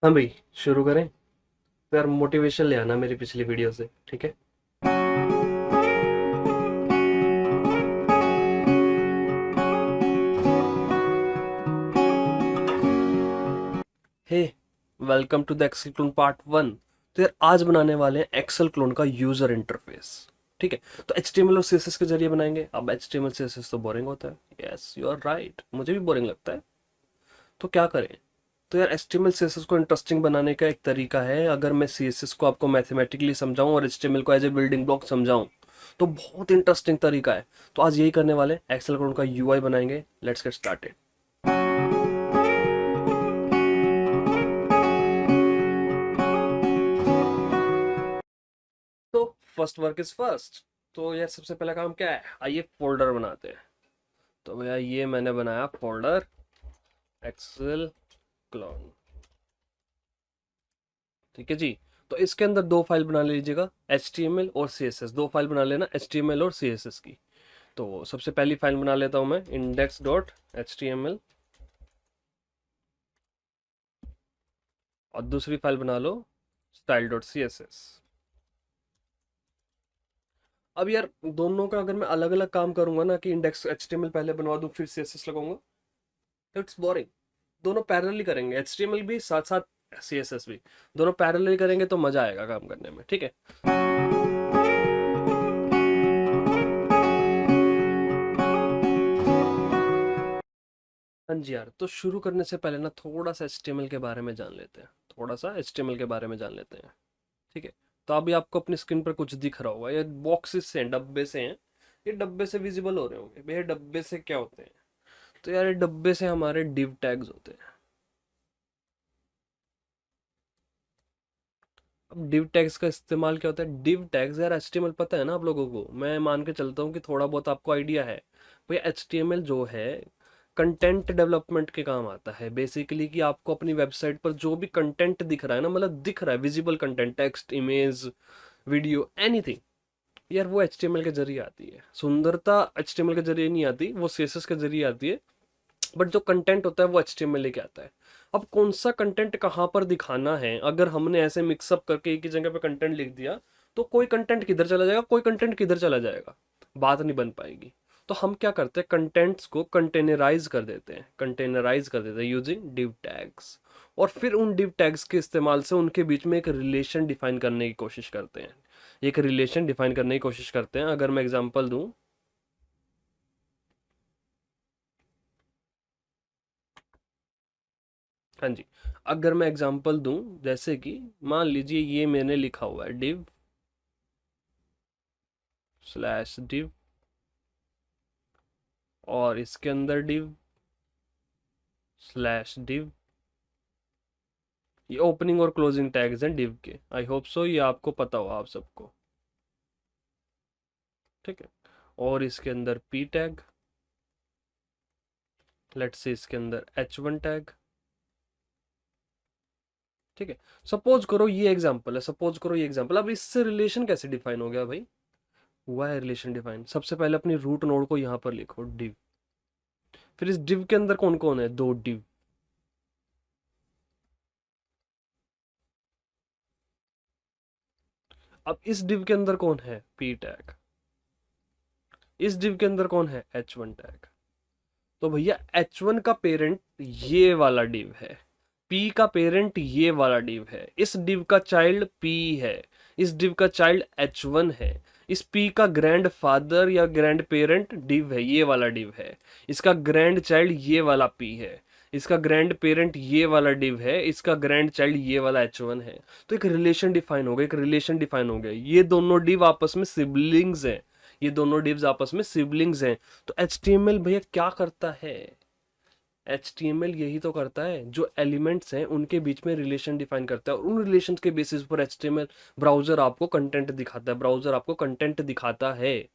हाँ भाई, शुरू करें। तो यार मोटिवेशन ले आना मेरी पिछली वीडियो से, ठीक है। Hey, welcome to the Excel clone part 1। तो यार आज बनाने वाले हैं एक्सेल क्लोन का यूजर इंटरफेस। ठीक है। तो HTML और CSS के जरिए बनाएंगे। अब HTML CSS तो बोरिंग होता है। यस, यू आर राइट, मुझे भी बोरिंग लगता है। तो क्या करें? तो यार HTML CSS को इंटरेस्टिंग बनाने का एक तरीका है, अगर मैं CSS को आपको मैथमेटिकली समझाऊं और HTML को एज ए बिल्डिंग ब्लॉक समझाऊं तो बहुत इंटरेस्टिंग तरीका है। तो आज यही करने वाले, एक्सेल क्लोन का UI बनाएंगे। Let's get started. तो फर्स्ट वर्क इज फर्स्ट। तो यार सबसे पहला काम क्या है, आइए फोल्डर बनाते हैं। तो भैया ये मैंने बनाया फोल्डर एक्सेल क्लोन। ठीक है जी। तो इसके अंदर दो फाइल बना लीजिएगा, HTML और CSS। दो फाइल बना लेना, HTML और CSS की। तो सबसे पहली फाइल बना लेता हूं मैं, index.html। और दूसरी फाइल बना लो, style.css। अब यार दोनों का अगर मैं अलग अलग काम करूंगा ना, कि इंडेक्स HTML पहले बनवा दूं फिर CSS लगाऊंगा, तो इट्स बोरिंग। दोनों पैरेलली करेंगे, HTML भी साथ साथ CSS भी। दोनों पैरेलली करेंगे तो मजा आएगा काम करने में, ठीक है। हाँ जी यार, तो शुरू करने से पहले ना थोड़ा सा HTML के बारे में जान लेते हैं। थोड़ा सा HTML के बारे में जान लेते हैं, ठीक है। तो अभी आपको अपनी स्क्रीन पर कुछ दिख रहा होगा, ये बॉक्सेस से हैं, डब्बे से हैं। ये डब्बे से विजिबल हो रहे होंगे भैया। डब्बे से क्या होते हैं? तो यार ये डब्बे से हमारे डिव टैग्स होते हैं। अब डिव टैग्स का इस्तेमाल क्या होता है? डिव टैग्स यार HTML पता है ना आप लोगों को, मैं मान के चलता हूँ कि थोड़ा बहुत आपको आइडिया है। भैया HTML जो है कंटेंट डेवलपमेंट के काम आता है बेसिकली, कि आपको अपनी वेबसाइट पर जो भी कंटेंट दिख रहा है ना, मतलब दिख रहा है visible content, text, image, video, anything, यार वो HTML के जरिए आती है। सुंदरता HTML के जरिए नहीं आती, वो CSS के जरिए आती है। बट जो कंटेंट होता है वो HTML लेके आता है। अब कौन सा कंटेंट कहाँ पर दिखाना है, अगर हमने ऐसे मिक्सअप करके एक ही जगह पे कंटेंट लिख दिया, तो कोई कंटेंट किधर चला जाएगा, कोई कंटेंट किधर चला जाएगा, बात नहीं बन पाएगी। तो हम क्या करते हैं, कंटेंट्स को कंटेनराइज कर देते हैं यूजिंग डिव टैग्स। और फिर उन डिव टैग्स के इस्तेमाल से उनके बीच में एक रिलेशन डिफाइन करने की कोशिश करते हैं। एक रिलेशन डिफाइन करने की कोशिश करते हैं। अगर मैं एग्जांपल दूं, हाँ जी, अगर मैं एग्जांपल दूं, जैसे कि मान लीजिए ये मैंने लिखा हुआ है div स्लैश div, और इसके अंदर div स्लैश div। ये ओपनिंग और क्लोजिंग टैग्स हैं div के। आई होप सो ये आपको पता हो आप सबको, ठीक है। और इसके अंदर p टैग, लेट्स से इसके अंदर h1 टैग, ठीक है। सपोज करो ये एग्जांपल है, सपोज करो ये एग्जांपल। अब इससे रिलेशन कैसे डिफाइन हो गया भाई? हुआ है रिलेशन डिफाइन। सबसे पहले अपनी रूट नोड को यहां पर लिखो div। फिर इस div के अंदर कौन कौन है? दो div। अब इस div के अंदर कौन है? p tag. इस div के अंदर कौन है? h1 tag. तो भैया h1 का पेरेंट ये वाला div है, p का पेरेंट ये वाला div है, इस div का चाइल्ड p है, इस div का चाइल्ड h1 है, इस p का ग्रैंड फादर या ग्रैंड पेरेंट div है, ये वाला div है, इसका ग्रैंड चाइल्ड ये वाला p है, इसका ग्रैंड पेरेंट ये वाला div है, इसका ग्रैंड चाइल्ड ये वाला h1 है। तो एक रिलेशन डिफाइन हो गया, एक रिलेशन डिफाइन हो गया। ये दोनों div आपस में सिबलिंग्स हैं। ये दोनों divs आपस में सिबलिंग्स हैं। तो HTML भैया क्या करता है? HTML यही तो करता है, जो एलिमेंट्स हैं उनके बीच में रिलेशन डिफाइन करता है, और उन रिलेशंस के बेसिस पर HTML ब्राउजर आपको कंटेंट दिखाता है, ब्राउजर आपको कंटेंट दिखाता है।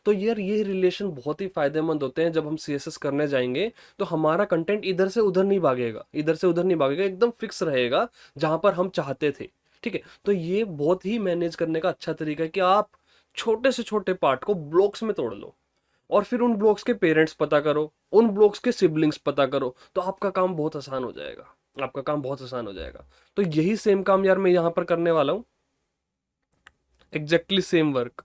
तो यार ये रिलेशन बहुत ही फायदेमंद होते हैं। जब हम CSS करने जाएंगे तो हमारा कंटेंट इधर से उधर नहीं भागेगा, इधर से उधर नहीं भागेगा, एकदम फिक्स रहेगा जहां पर हम चाहते थे, ठीक है। तो ये बहुत ही मैनेज करने का अच्छा तरीका है, कि आप छोटे से छोटे पार्ट को ब्लॉक्स में तोड़ लो, और फिर उन ब्लॉक्स के पेरेंट्स पता करो, उन ब्लॉक्स के सिबलिंग्स पता करो, तो आपका काम बहुत आसान हो जाएगा। आपका काम बहुत आसान हो जाएगा। तो यही सेम काम यार मैं यहां पर करने वाला हूं, एग्जैक्टली सेम वर्क।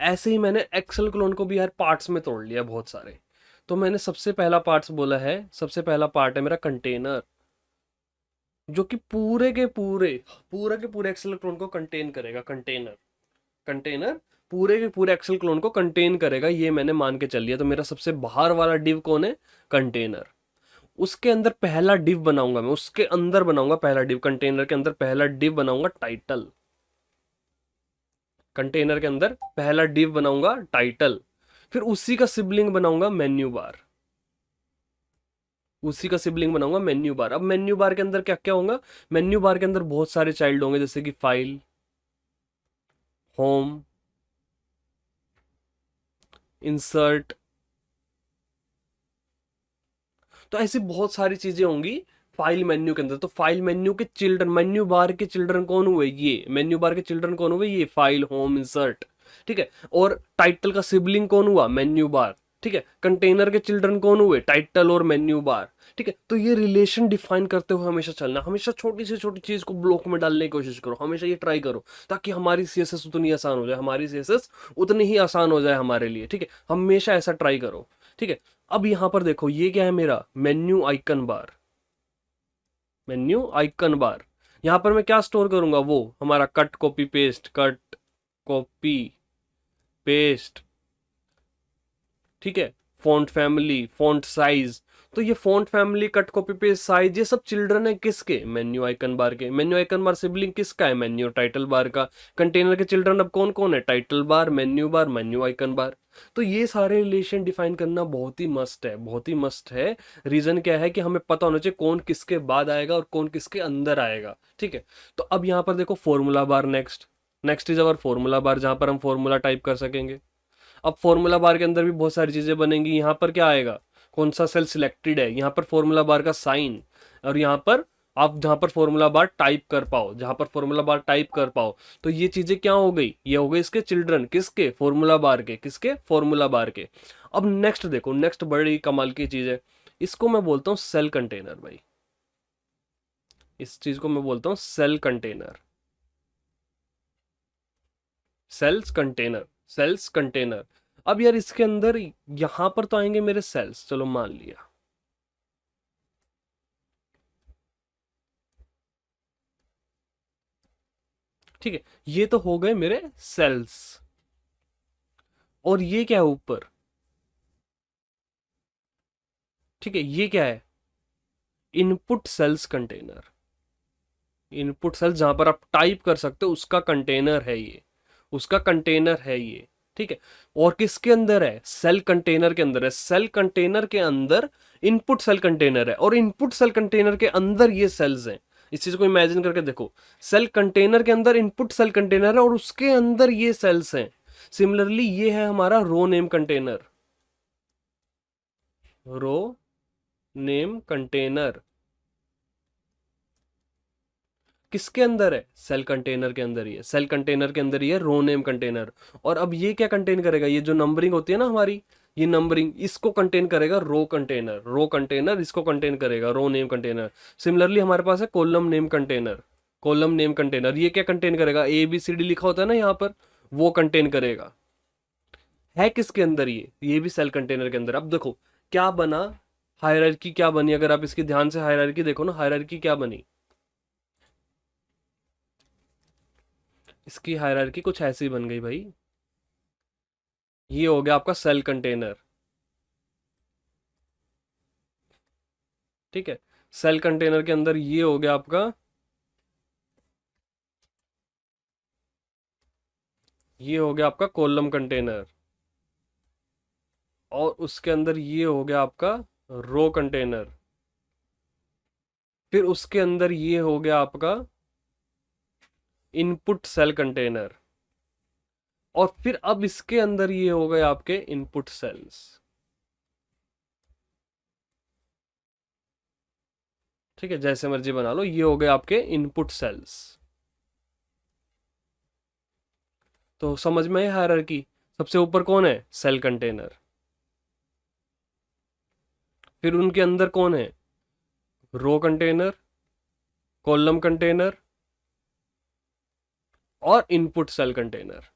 ऐसे ही मैंने एक्सेल क्लोन को भी यार पार्ट्स में तोड़ लिया बहुत सारे। तो मैंने सबसे पहला पार्ट्स बोला है, सबसे पहला पार्ट है मेरा कंटेनर, जो कि पूरे के पूरे एक्सेल क्लोन को कंटेन करेगा। कंटेनर, कंटेनर पूरे के पूरे एक्सेल क्लोन को कंटेन करेगा, ये मैंने मान के चल लिया। तो मेरा सबसे बाहर वाला डिव कौन है? कंटेनर। उसके अंदर पहला डिव बनाऊंगा मैं, उसके अंदर बनाऊंगा पहला डिव, कंटेनर के अंदर पहला डिव बनाऊंगा टाइटल। कंटेनर के अंदर पहला डिव बनाऊंगा टाइटल। फिर उसी का सिबलिंग बनाऊंगा मेन्यू बार, उसी का सिबलिंग बनाऊंगा मेन्यू बार। अब मेन्यू बार के अंदर क्या क्या होगा? मेन्यू बार के अंदर बहुत सारे चाइल्ड होंगे, जैसे कि फाइल, होम, इंसर्ट। तो ऐसी बहुत सारी चीजें होंगी फाइल मेन्यू के अंदर। तो फाइल मेन्यू के चिल्ड्रन, मेन्यू बार के चिल्ड्रन कौन हुए? ये मेन्यू बार के चिल्ड्रन कौन हुए? ये फाइल, होम, इंसर्ट। ठीक है। और टाइटल का सिबलिंग कौन हुआ? Menu bar. ठीक है। कंटेनर के चिल्ड्रन कौन हुए? टाइटल और मेन्यू बार। ठीक है। तो ये रिलेशन डिफाइन करते हुए हमेशा चलना, हमेशा छोटी से छोटी चीज को ब्लॉक में डालने की कोशिश करो, हमेशा ये ट्राई करो, ताकि हमारी सीएसएस उतनी आसान हो जाए, हमारी सीएसएस उतनी ही आसान हो जाए हमारे लिए। ठीक है। हमेशा ऐसा ट्राई करो। ठीक है। अब यहां पर देखो, ये क्या है मेरा? Menu icon bar, menu icon बार। यहां पर मैं क्या स्टोर करूंगा? वो हमारा cut copy paste, cut copy paste. ठीक है। Font family, font size. तो ये font family, cut copy paste, size, ये सब चिल्ड्रन है किसके? मेन्यू आइकन बार के। मेन्यू आइकन बार सिबलिंग किसका है? मेन्यू टाइटल बार का। कंटेनर के चिल्ड्रन अब कौन कौन है? Title bar, menu bar, menu icon bar. तो ये सारे रिलेशन डिफाइन करना बहुत ही मस्त है, बहुत ही मस्त है। रीजन क्या है कि हमें पता होना चाहिए कौन किसके बाद आएगा और कौन किसके अंदर आएगा। ठीक है। तो अब यहाँ पर देखो formula bar, next, next is our formula bar, जहां पर हम फॉर्मूला टाइप कर सकेंगे। अब फॉर्मूला बार के अंदर भी बहुत सारी चीजें बनेंगी। यहाँ पर क्या आएगा? कौन सा सेल सिलेक्टेड है? यहाँ पर फॉर्मूला बार का साइन। और यहाँ पर आप जहां पर फॉर्मूला बार टाइप कर पाओ, जहां पर फॉर्मूला बार टाइप कर पाओ, तो ये चीजें क्या हो गई? ये हो गई इसके चिल्ड्रन, किसके? फॉर्मूला बार के। किसके? फॉर्मूला बार के। अब नेक्स्ट देखो, नेक्स्ट बड़ी कमाल की चीज है, इसको मैं बोलता हूं सेल कंटेनर भाई। इस चीज को मैं बोलता हूं cell container, cells container, cells container. अब यार इसके अंदर यहां पर तो आएंगे मेरे सेल्स, चलो मान लिया। ठीक है। ये तो हो गए मेरे सेल्स। और ये क्या है ऊपर? ठीक है। ये क्या है? Input cells container. Input cells जहां पर आप टाइप कर सकते हो, उसका कंटेनर है ये, उसका कंटेनर है ये। ठीक है। और किसके अंदर है? सेल कंटेनर के अंदर है। सेल कंटेनर के अंदर इनपुट सेल कंटेनर है, और इनपुट सेल कंटेनर के अंदर ये सेल्स हैं। इस चीज को इमेजिन करके देखो, सेल कंटेनर के अंदर इनपुट सेल कंटेनर है और उसके अंदर ये सेल्स हैं। सिमिलरली ये है हमारा रो name container, row name container किसके अंदर है? सेल कंटेनर के अंदर ही है, सेल कंटेनर के अंदर ही है रो नेम कंटेनर। और अब ये क्या कंटेन करेगा? ये जो नंबरिंग होती है ना हमारी, ये नंबरिंग, इसको कंटेन करेगा रो कंटेनर, रो कंटेनर इसको कंटेन करेगा रो नेम कंटेनर। सिमिलरली हमारे पास है column name container, column name container, ये क्या कंटेन करेगा? ABCD लिखा होता है ना यहाँ पर, वो कंटेन करेगा। है किसके अंदर? ये भी सेल कंटेनर के अंदर। अब देखो क्या बना, हायरार्की क्या बनी? अगर आप इसकी ध्यान से हायरार्की देखो ना, हायरार्की क्या बनी? इसकी हायरार्की कुछ ऐसी बन गई भाई। ये हो गया आपका सेल कंटेनर। ठीक है। सेल कंटेनर के अंदर ये हो गया आपका, ये हो गया आपका कॉलम कंटेनर। और उसके अंदर ये हो गया आपका रो कंटेनर। फिर उसके अंदर ये हो गया आपका इनपुट सेल कंटेनर। और फिर अब इसके अंदर ये हो गए आपके इनपुट सेल्स। ठीक है। जैसे मर्जी बना लो, ये हो गए आपके इनपुट सेल्स। तो समझ में है हायरार्की? सबसे ऊपर कौन है? Cell container. फिर उनके अंदर कौन है, रो कंटेनर, कॉलम कंटेनर और इनपुट सेल कंटेनर।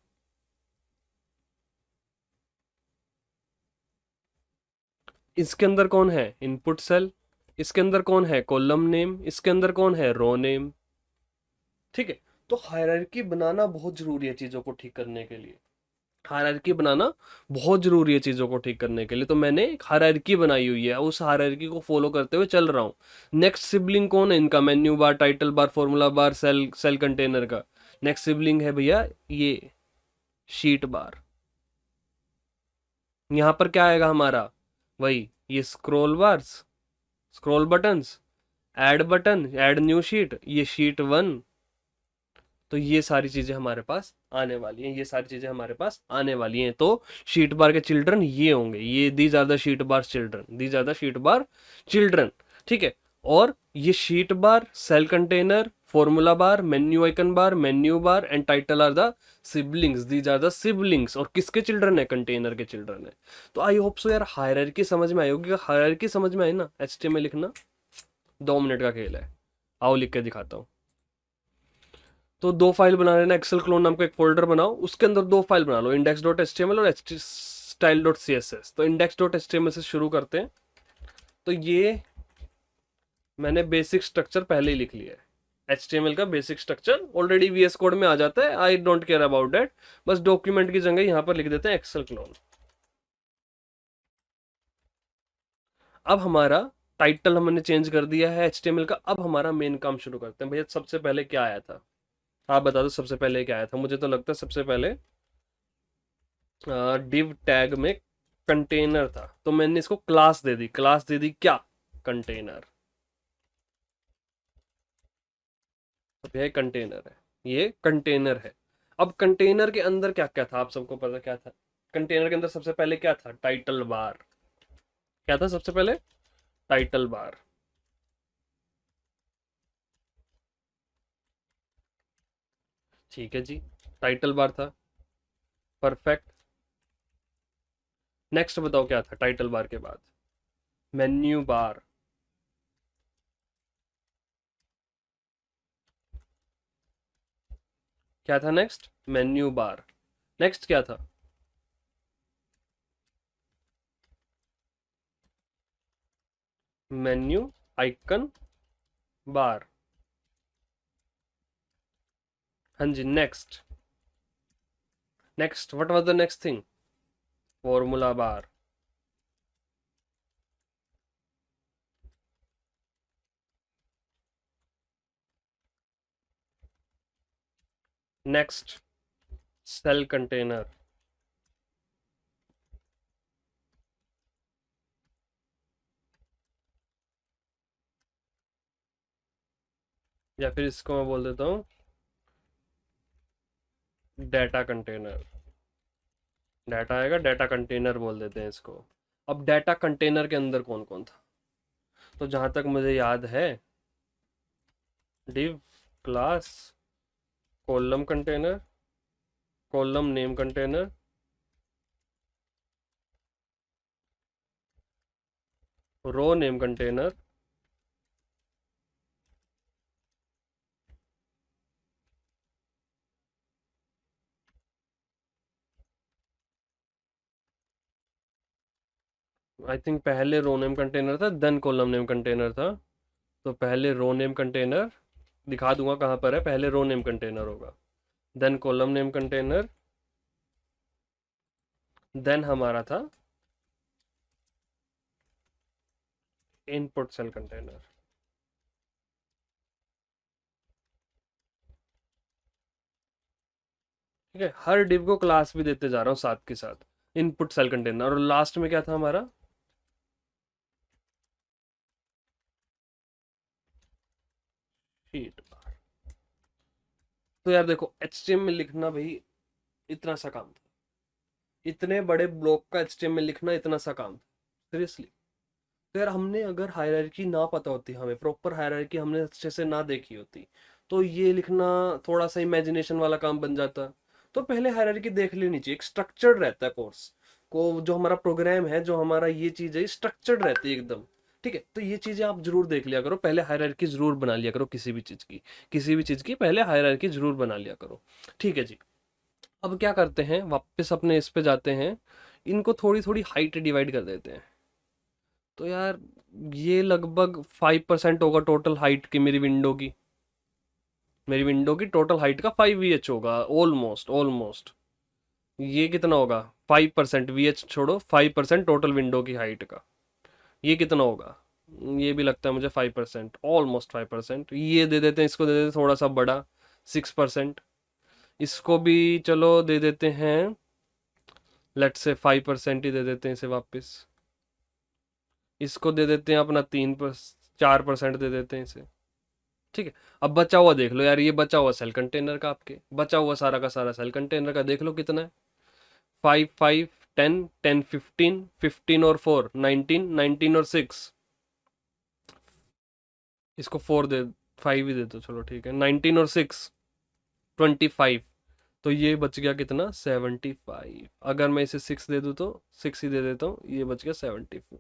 इसके अंदर कौन है, इनपुट सेल, इसके अंदर कौन है, कॉलम नेम, इसके अंदर कौन है, रो नेम। ठीक है, तो हायरार्की बनाना बहुत जरूरी है चीजों को ठीक करने के लिए। हायरार्की बनाना बहुत जरूरी है चीजों को ठीक करने के लिए। तो मैंने एक हायरार्की बनाई हुई है, उस हायरार्की को फॉलो करते हुए चल रहा हूँ। नेक्स्ट सिबलिंग कौन है इनका, menu bar, title bar, formula bar, cell cell container का नेक्स्ट सिबलिंग है भैया ये शीट बार। यहां पर क्या आएगा हमारा, वही ये scroll bars, scroll buttons, add button, add new sheet, ये शीट वन। तो ये सारी चीजें हमारे पास आने वाली हैं, ये सारी चीजें हमारे पास आने वाली हैं। तो शीट बार के चिल्ड्रन ये होंगे, ये these are the sheet bar children, these are the sheet bar children. ठीक है, और ये sheet bar, cell container, formula bar, menu icon bar, menu bar and title are the siblings, these are the siblings. और किसके children है, container के children है। तो आई होप सो यार हायरार्की समझ में आई होगी। हायरार्की समझ में आई ना, एचटीएमएल लिखना 2 मिनट का खेल है। आओ लिख के दिखाता हूँ। तो 2 फाइल बना लेना, एक्सेल क्लोन नाम का एक फोल्डर बनाओ, उसके अंदर 2 फाइल बना लो, index.html और style.css। तो index.html से शुरू करते हैं। तो ये मैंने बेसिक स्ट्रक्चर पहले ही लिख लिया है, HTML का basic structure already VS code में आ जाता है, I don't care about that. बस डॉक्यूमेंट की जगह यहां पर लिख देते हैं एक्सेल क्लोन। अब हमारा टाइटल हमने चेंज कर दिया है HTML का। अब हमारा मेन काम शुरू करते हैं। भैया सबसे पहले क्या आया था, आप बता दो सबसे पहले क्या आया था। मुझे तो लगता है सबसे पहले डिव टैग में कंटेनर था, तो मैंने इसको क्लास दे दी। क्लास दे दी क्या, कंटेनर। तो यह कंटेनर है, ये कंटेनर है। अब कंटेनर के अंदर क्या क्या था, आप सबको पता क्या था। कंटेनर के अंदर सबसे पहले क्या था, टाइटल बार। क्या था सबसे पहले, टाइटल बार। ठीक है जी, टाइटल बार था, परफेक्ट। नेक्स्ट बताओ क्या था टाइटल बार के बाद, मेन्यू बार। क्या था नेक्स्ट, मेन्यू बार। नेक्स्ट क्या था, मेन्यू आइकन बार। हाँ जी, next. Next what was the next thing, formula bar. Next, cell container. या फिर इसको मैं बोल देता हूँ डाटा कंटेनर। डाटा आएगा, डाटा कंटेनर बोल देते हैं इसको। अब डाटा कंटेनर के अंदर कौन कौन था, तो जहां तक मुझे याद है, div, class, column container, column name container, row name container, I think पहले रो नेम कंटेनर था देन कॉलम नेम कंटेनर था। तो पहले रो नेम कंटेनर, दिखा दूंगा कहां पर है, पहले रो नेम कंटेनर होगा, then column name container, then हमारा था इनपुट सेल कंटेनर। ठीक है, हर डिव को क्लास भी देते जा रहा हूँ साथ के साथ, इनपुट सेल कंटेनर। और लास्ट में क्या था हमारा, शीट। तो यार देखो HTML लिखना भाई इतना सा काम था, इतने बड़े ब्लॉक का HTML लिखना इतना सा काम था, सीरियसली। तो यार हमने अगर हायरार्की ना पता होती, हमें प्रॉपर हायरार्की हमने अच्छे से ना देखी होती, तो ये लिखना थोड़ा सा इमेजिनेशन वाला काम बन जाता। तो पहले हायरार्की देख लेनी चाहिए, एक स्ट्रक्चर्ड रहता है कोर्स को, जो हमारा प्रोग्राम है, जो हमारा ये चीज है, स्ट्रक्चर्ड रहती है एकदम। ठीक है, तो ये चीजें आप जरूर देख लिया करो, पहले हायरार्की जरूर बना लिया करो किसी भी चीज की, किसी भी चीज की पहले हायरार्की जरूर बना लिया करो। ठीक है जी। अब क्या करते हैं, वापस अपने इस पे जाते हैं, इनको थोड़ी थोड़ी हाइट डिवाइड कर देते हैं। तो यार ये लगभग 5% होगा टोटल हाइट की मेरी विंडो की, मेरी विंडो की टोटल हाइट का 5 VH होगा, ऑलमोस्ट ऑलमोस्ट। ये कितना होगा, 5%, VH छोड़ो, 5% टोटल विंडो की हाइट का, ये कितना होगा, ये भी लगता है मुझे 5%, ऑलमोस्ट 5%। ये दे देते हैं, इसको दे देते हैं थोड़ा सा बड़ा, 6%। इसको भी चलो दे देते हैं, लेट्स से 5% ही दे देते हैं इसे वापस। इसको दे देते हैं अपना 4% दे देते हैं इसे। ठीक है, अब बचा हुआ देख लो यार, ये बचा हुआ सेल कंटेनर का, आपके बचा हुआ सारा का सारा सेल कंटेनर का देख लो कितना है, 5 5 10 10 15 15 और 4 19 19 और 6, इसको 4 दे, 5 ही दे दो, चलो ठीक है, 19 और 6 25। तो ये बच गया कितना, 75। अगर मैं इसे 6 दे दूँ तो 6 ही दे देता हूँ, ये बच गया 74।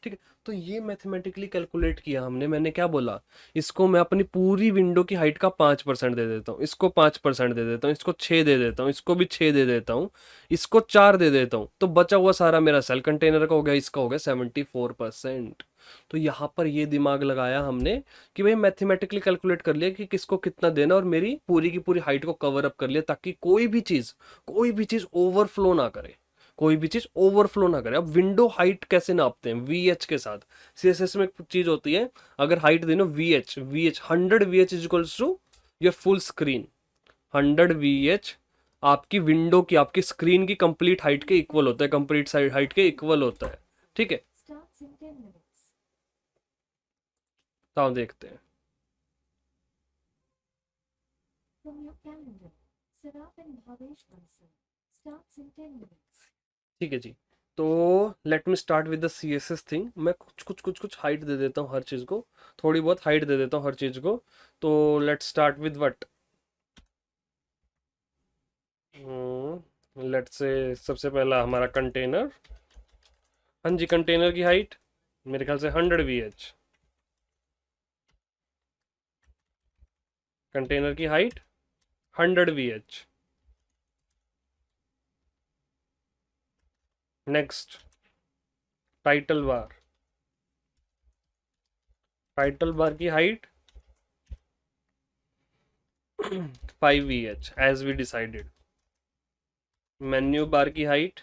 ठीक है, तो ये मैथमेटिकली कैलकुलेट किया हमने। मैंने क्या बोला, इसको मैं अपनी पूरी विंडो की हाइट का 5% दे देता हूँ, इसको 5% दे देता हूँ, इसको 6 दे देता हूँ, इसको भी 6 दे देता हूँ, इसको 4 दे देता हूँ, तो बचा हुआ सारा मेरा सेल कंटेनर का हो गया, इसका हो गया 74%। तो यहाँ पर ये दिमाग लगाया हमने कि भाई मैथमेटिकली कैलकुलेट कर लिया कि किसको कितना देना, और मेरी पूरी की पूरी हाइट को कवर अप कर लिया, ताकि कोई भी चीज ओवरफ्लो ना करे, कोई भी चीज ओवरफ्लो ना करे। अब विंडो हाइट कैसे नापते हैं, VH के साथ। CSS में एक चीज होती है, अगर हाइट देना VH, 100 VH is equals to your full screen, 100 VH आपकी विंडो की, आपकी स्क्रीन की कंप्लीट हाइट के इक्वल होता है, कंप्लीट साइड हाइट के इक्वल होता है। ठीक है, तो हम देखते हैं। ठीक है जी, तो let me start with the CSS thing. मैं कुछ हाइट दे देता हूँ हर चीज़ को, थोड़ी बहुत हाइट दे देता हूँ हर चीज़ को। तो let's start with what, let's say सबसे पहला हमारा कंटेनर। हाँ जी, कंटेनर की हाइट मेरे ख्याल से 100 VH, कंटेनर की height 100 VH। Next, title bar, title bar की height 5 VH as we decided. Menu bar की height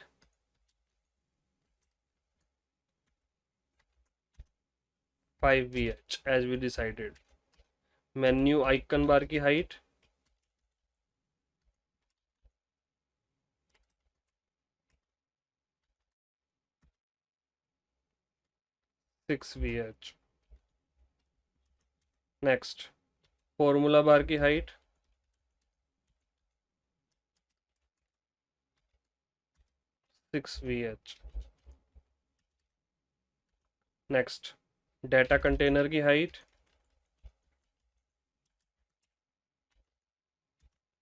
5 VH as we decided. Menu icon bar की height 6 VH। Next, formula bar की height 6 VH। Next, data container की height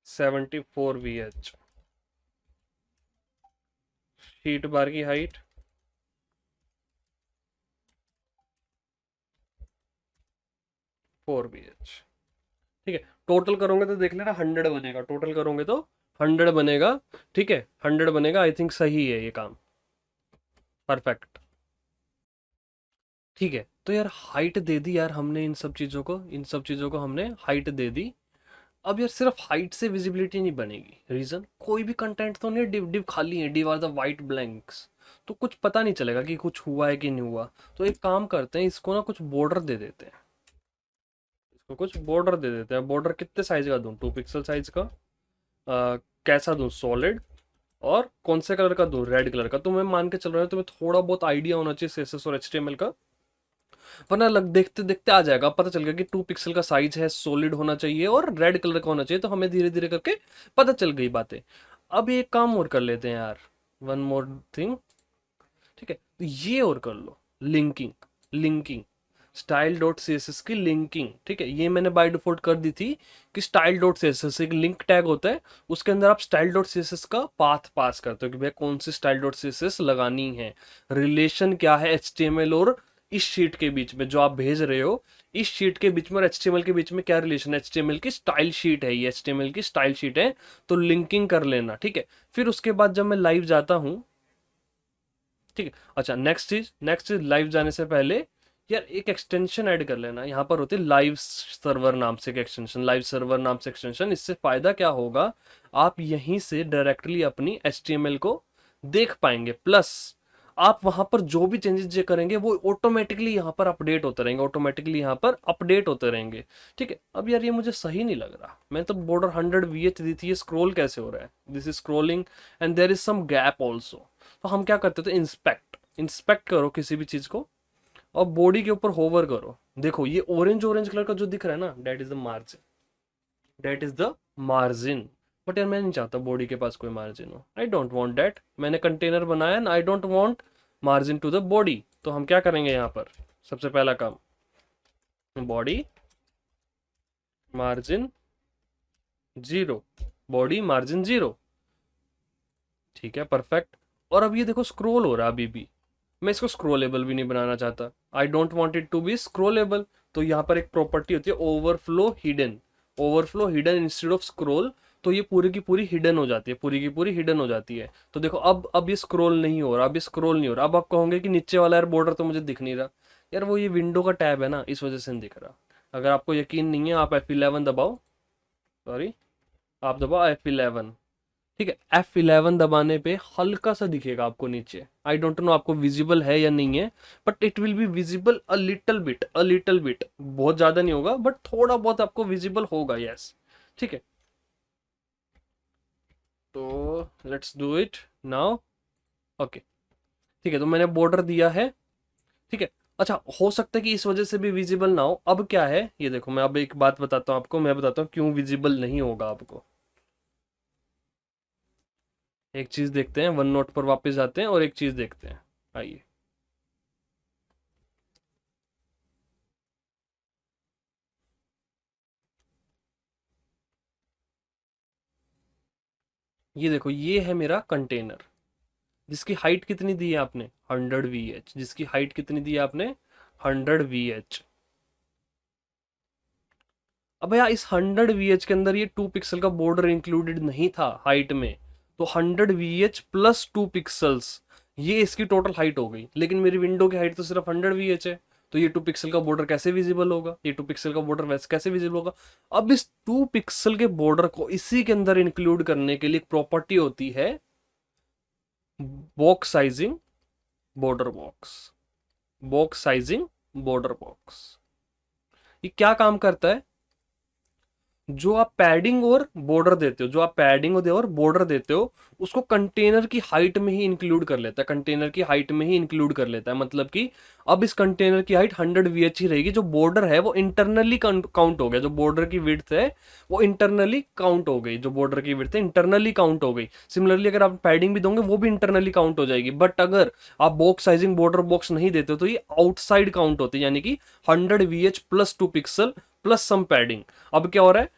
74 VH। Sheet bar की height 4 VH। ठीक है, total करोगे तो देख लेना 100 बनेगा, टोटल करोगे तो 100 बनेगा। ठीक है, 100 बनेगा, आई थिंक सही है ये काम, परफेक्ट। ठीक है, तो यार हाइट दे दी यार हमने, इन सब चीज़ों को, इन सब चीज़ों को हमने हाइट दे दी। अब यार सिर्फ हाइट से विजिबिलिटी नहीं बनेगी, रीजन कोई भी कंटेंट तो नहीं, डिव डिव खाली है, div are the white blanks, तो कुछ पता नहीं चलेगा कि कुछ हुआ है कि नहीं हुआ। तो एक काम करते हैं, इसको ना कुछ बॉर्डर दे देते हैं, इसको कुछ बॉर्डर दे देते हैं। बॉर्डर कितने साइज का दूं, 2 पिक्सल साइज का। कैसा दूं, सॉलिड, और कौन से कलर का दूं, रेड कलर का। तो मैं मान के चल रहा हूँ तुम्हें थोड़ा बहुत आइडिया होना चाहिए CSS और HTML का, वरना लग देखते देखते आ जाएगा, पता चल गया कि 2 पिक्सल का साइज है, सॉलिड होना चाहिए और रेड कलर का होना चाहिए, तो हमें धीरे धीरे करके पता चल गई बातें। अब एक काम और कर लेते हैं यार, वन मोर थिंग। ठीक है, तो ये और कर लो, linking, linking, style dot C S S की लिंकिंग। ठीक है, ये मैंने बाय डिफॉल्ट कर दी थी कि style dot C S S एक लिंक टैग होता है, उसके अंदर आप style dot C S S का पाथ पास करते हो कि भैया कौन सी style dot C S S लगानी है, रिलेशन क्या है HTML और इस शीट के बीच में जो आप भेज रहे हो, इस शीट के बीच में और HTML के बीच में क्या रिलेशन है? HTML की स्टाइल शीट है, ये HTML की स्टाइल शीट है, तो लिंकिंग कर लेना, ठीक है। फिर उसके बाद जब मैं लाइव जाता हूँ, ठीक है। अच्छा, नेक्स्ट चीज लाइव जाने से पहले यार एक एक्सटेंशन ऐड कर लेना। यहाँ पर होती है लाइव सर्वर नाम से एक एक्सटेंशन, लाइव सर्वर नाम से एक्सटेंशन। इससे फायदा क्या होगा, आप यहीं से डायरेक्टली अपनी HTML को देख पाएंगे, प्लस आप वहां पर जो भी चेंजेस जो करेंगे वो ऑटोमेटिकली यहाँ पर अपडेट होते रहेंगे, ऑटोमेटिकली यहाँ पर अपडेट होते रहेंगे, ठीक है। अब यार ये मुझे सही नहीं लग रहा, मैं तो बॉर्डर 100 VH दी थी, ये स्क्रॉल कैसे हो रहा है? This is scrolling and there is some gap also. तो हम क्या करते थे, इंस्पेक्ट इंस्पेक्ट करो किसी भी चीज को और बॉडी के ऊपर होवर करो। देखो ये ऑरेंज ऑरेंज कलर का जो दिख रहा है ना, that is the margin, that is the margin. But यार मैं नहीं चाहता बॉडी के पास कोई मार्जिन हो, आई डोंट वांट दैट। मैंने कंटेनर बनाया ना, I don't want margin to the body. तो हम क्या करेंगे यहाँ पर, सबसे पहला काम, बॉडी मार्जिन 0, बॉडी मार्जिन 0, ठीक है, परफेक्ट। और अब ये देखो स्क्रॉल हो रहा है अभी भी, मैं इसको स्क्रोलेबल भी नहीं बनाना चाहता, I don't want it to be scrollable. तो यहाँ पर एक प्रॉपर्टी होती है overflow hidden, overflow hidden instead of scroll. तो ये पूरी की पूरी हिडन हो जाती है, पूरी की पूरी हिडन हो जाती है। तो देखो अब ये स्क्रोल नहीं हो रहा, अब ये स्क्रोल नहीं हो रहा। अब आप कहोगे कि नीचे वाला यार बॉर्डर तो मुझे दिख नहीं रहा। यार वो ये विंडो का टैब है ना, इस वजह से नहीं दिख रहा। अगर आपको यकीन नहीं है, आप F11 दबाओ, सॉरी, आप दबाओ F11, ठीक है। F11 दबाने पे हल्का सा दिखेगा आपको नीचे, आई डोंट नो आपको विजिबल है या नहीं है, but it will be visible a little bit, a little bit, बहुत ज्यादा नहीं होगा बट थोड़ा बहुत आपको विजिबल होगा, यस, ठीक है। तो let's do it now, okay, ठीक है। तो मैंने बॉर्डर दिया है, ठीक है। अच्छा, हो सकता है कि इस वजह से भी विजिबल ना हो। अब क्या है ये देखो, मैं अब एक बात बताता हूँ आपको, मैं बताता हूँ क्यों विजिबल नहीं होगा आपको। एक चीज देखते हैं, वन नोट पर वापस जाते हैं और एक चीज देखते हैं, आइए। ये देखो, ये है मेरा कंटेनर, जिसकी हाइट कितनी दी है आपने, 100 VH, जिसकी हाइट कितनी दी है आपने, 100 VH। अब यार इस 100 VH के अंदर ये 2 पिक्सल का बॉर्डर इंक्लूडेड नहीं था हाइट में, तो 100 VH प्लस 2 पिक्सल्स, ये इसकी टोटल हाइट हो गई। लेकिन मेरी विंडो की हाइट तो सिर्फ 100 VH है, तो ये 2 पिक्सल का बॉर्डर कैसे विजिबल होगा, ये 2 पिक्सल का बॉर्डर वैसे कैसे विजिबल होगा? अब इस 2 पिक्सल के बॉर्डर को इसी के अंदर इंक्लूड करने के लिए एक प्रॉपर्टी होती है, box sizing border box, box sizing border box. ये क्या काम करता है, जो आप पैडिंग और बॉर्डर देते हो, जो आप पैडिंग और बॉर्डर देते हो, उसको कंटेनर की हाइट में ही इंक्लूड कर लेता है, कंटेनर की हाइट में ही इंक्लूड कर लेता है। मतलब कि अब इस कंटेनर की हाइट 100 VH ही रहेगी, जो बॉर्डर है वो इंटरनली काउंट हो गया, जो बॉर्डर की विड्थ है वो इंटरनली काउंट हो गई, जो बॉर्डर की विड्थ है इंटरनली काउंट हो गई। सिमिलरली अगर आप पैडिंग भी दोगे वो भी इंटरनली काउंट हो जाएगी। बट अगर आप बॉक्स साइजिंग बॉर्डर बॉक्स नहीं देते हो तो ये आउटसाइड काउंट होती है, यानी कि 100 VH प्लस 2 पिक्सल प्लस सम पैडिंग। अब क्या हो रहा है,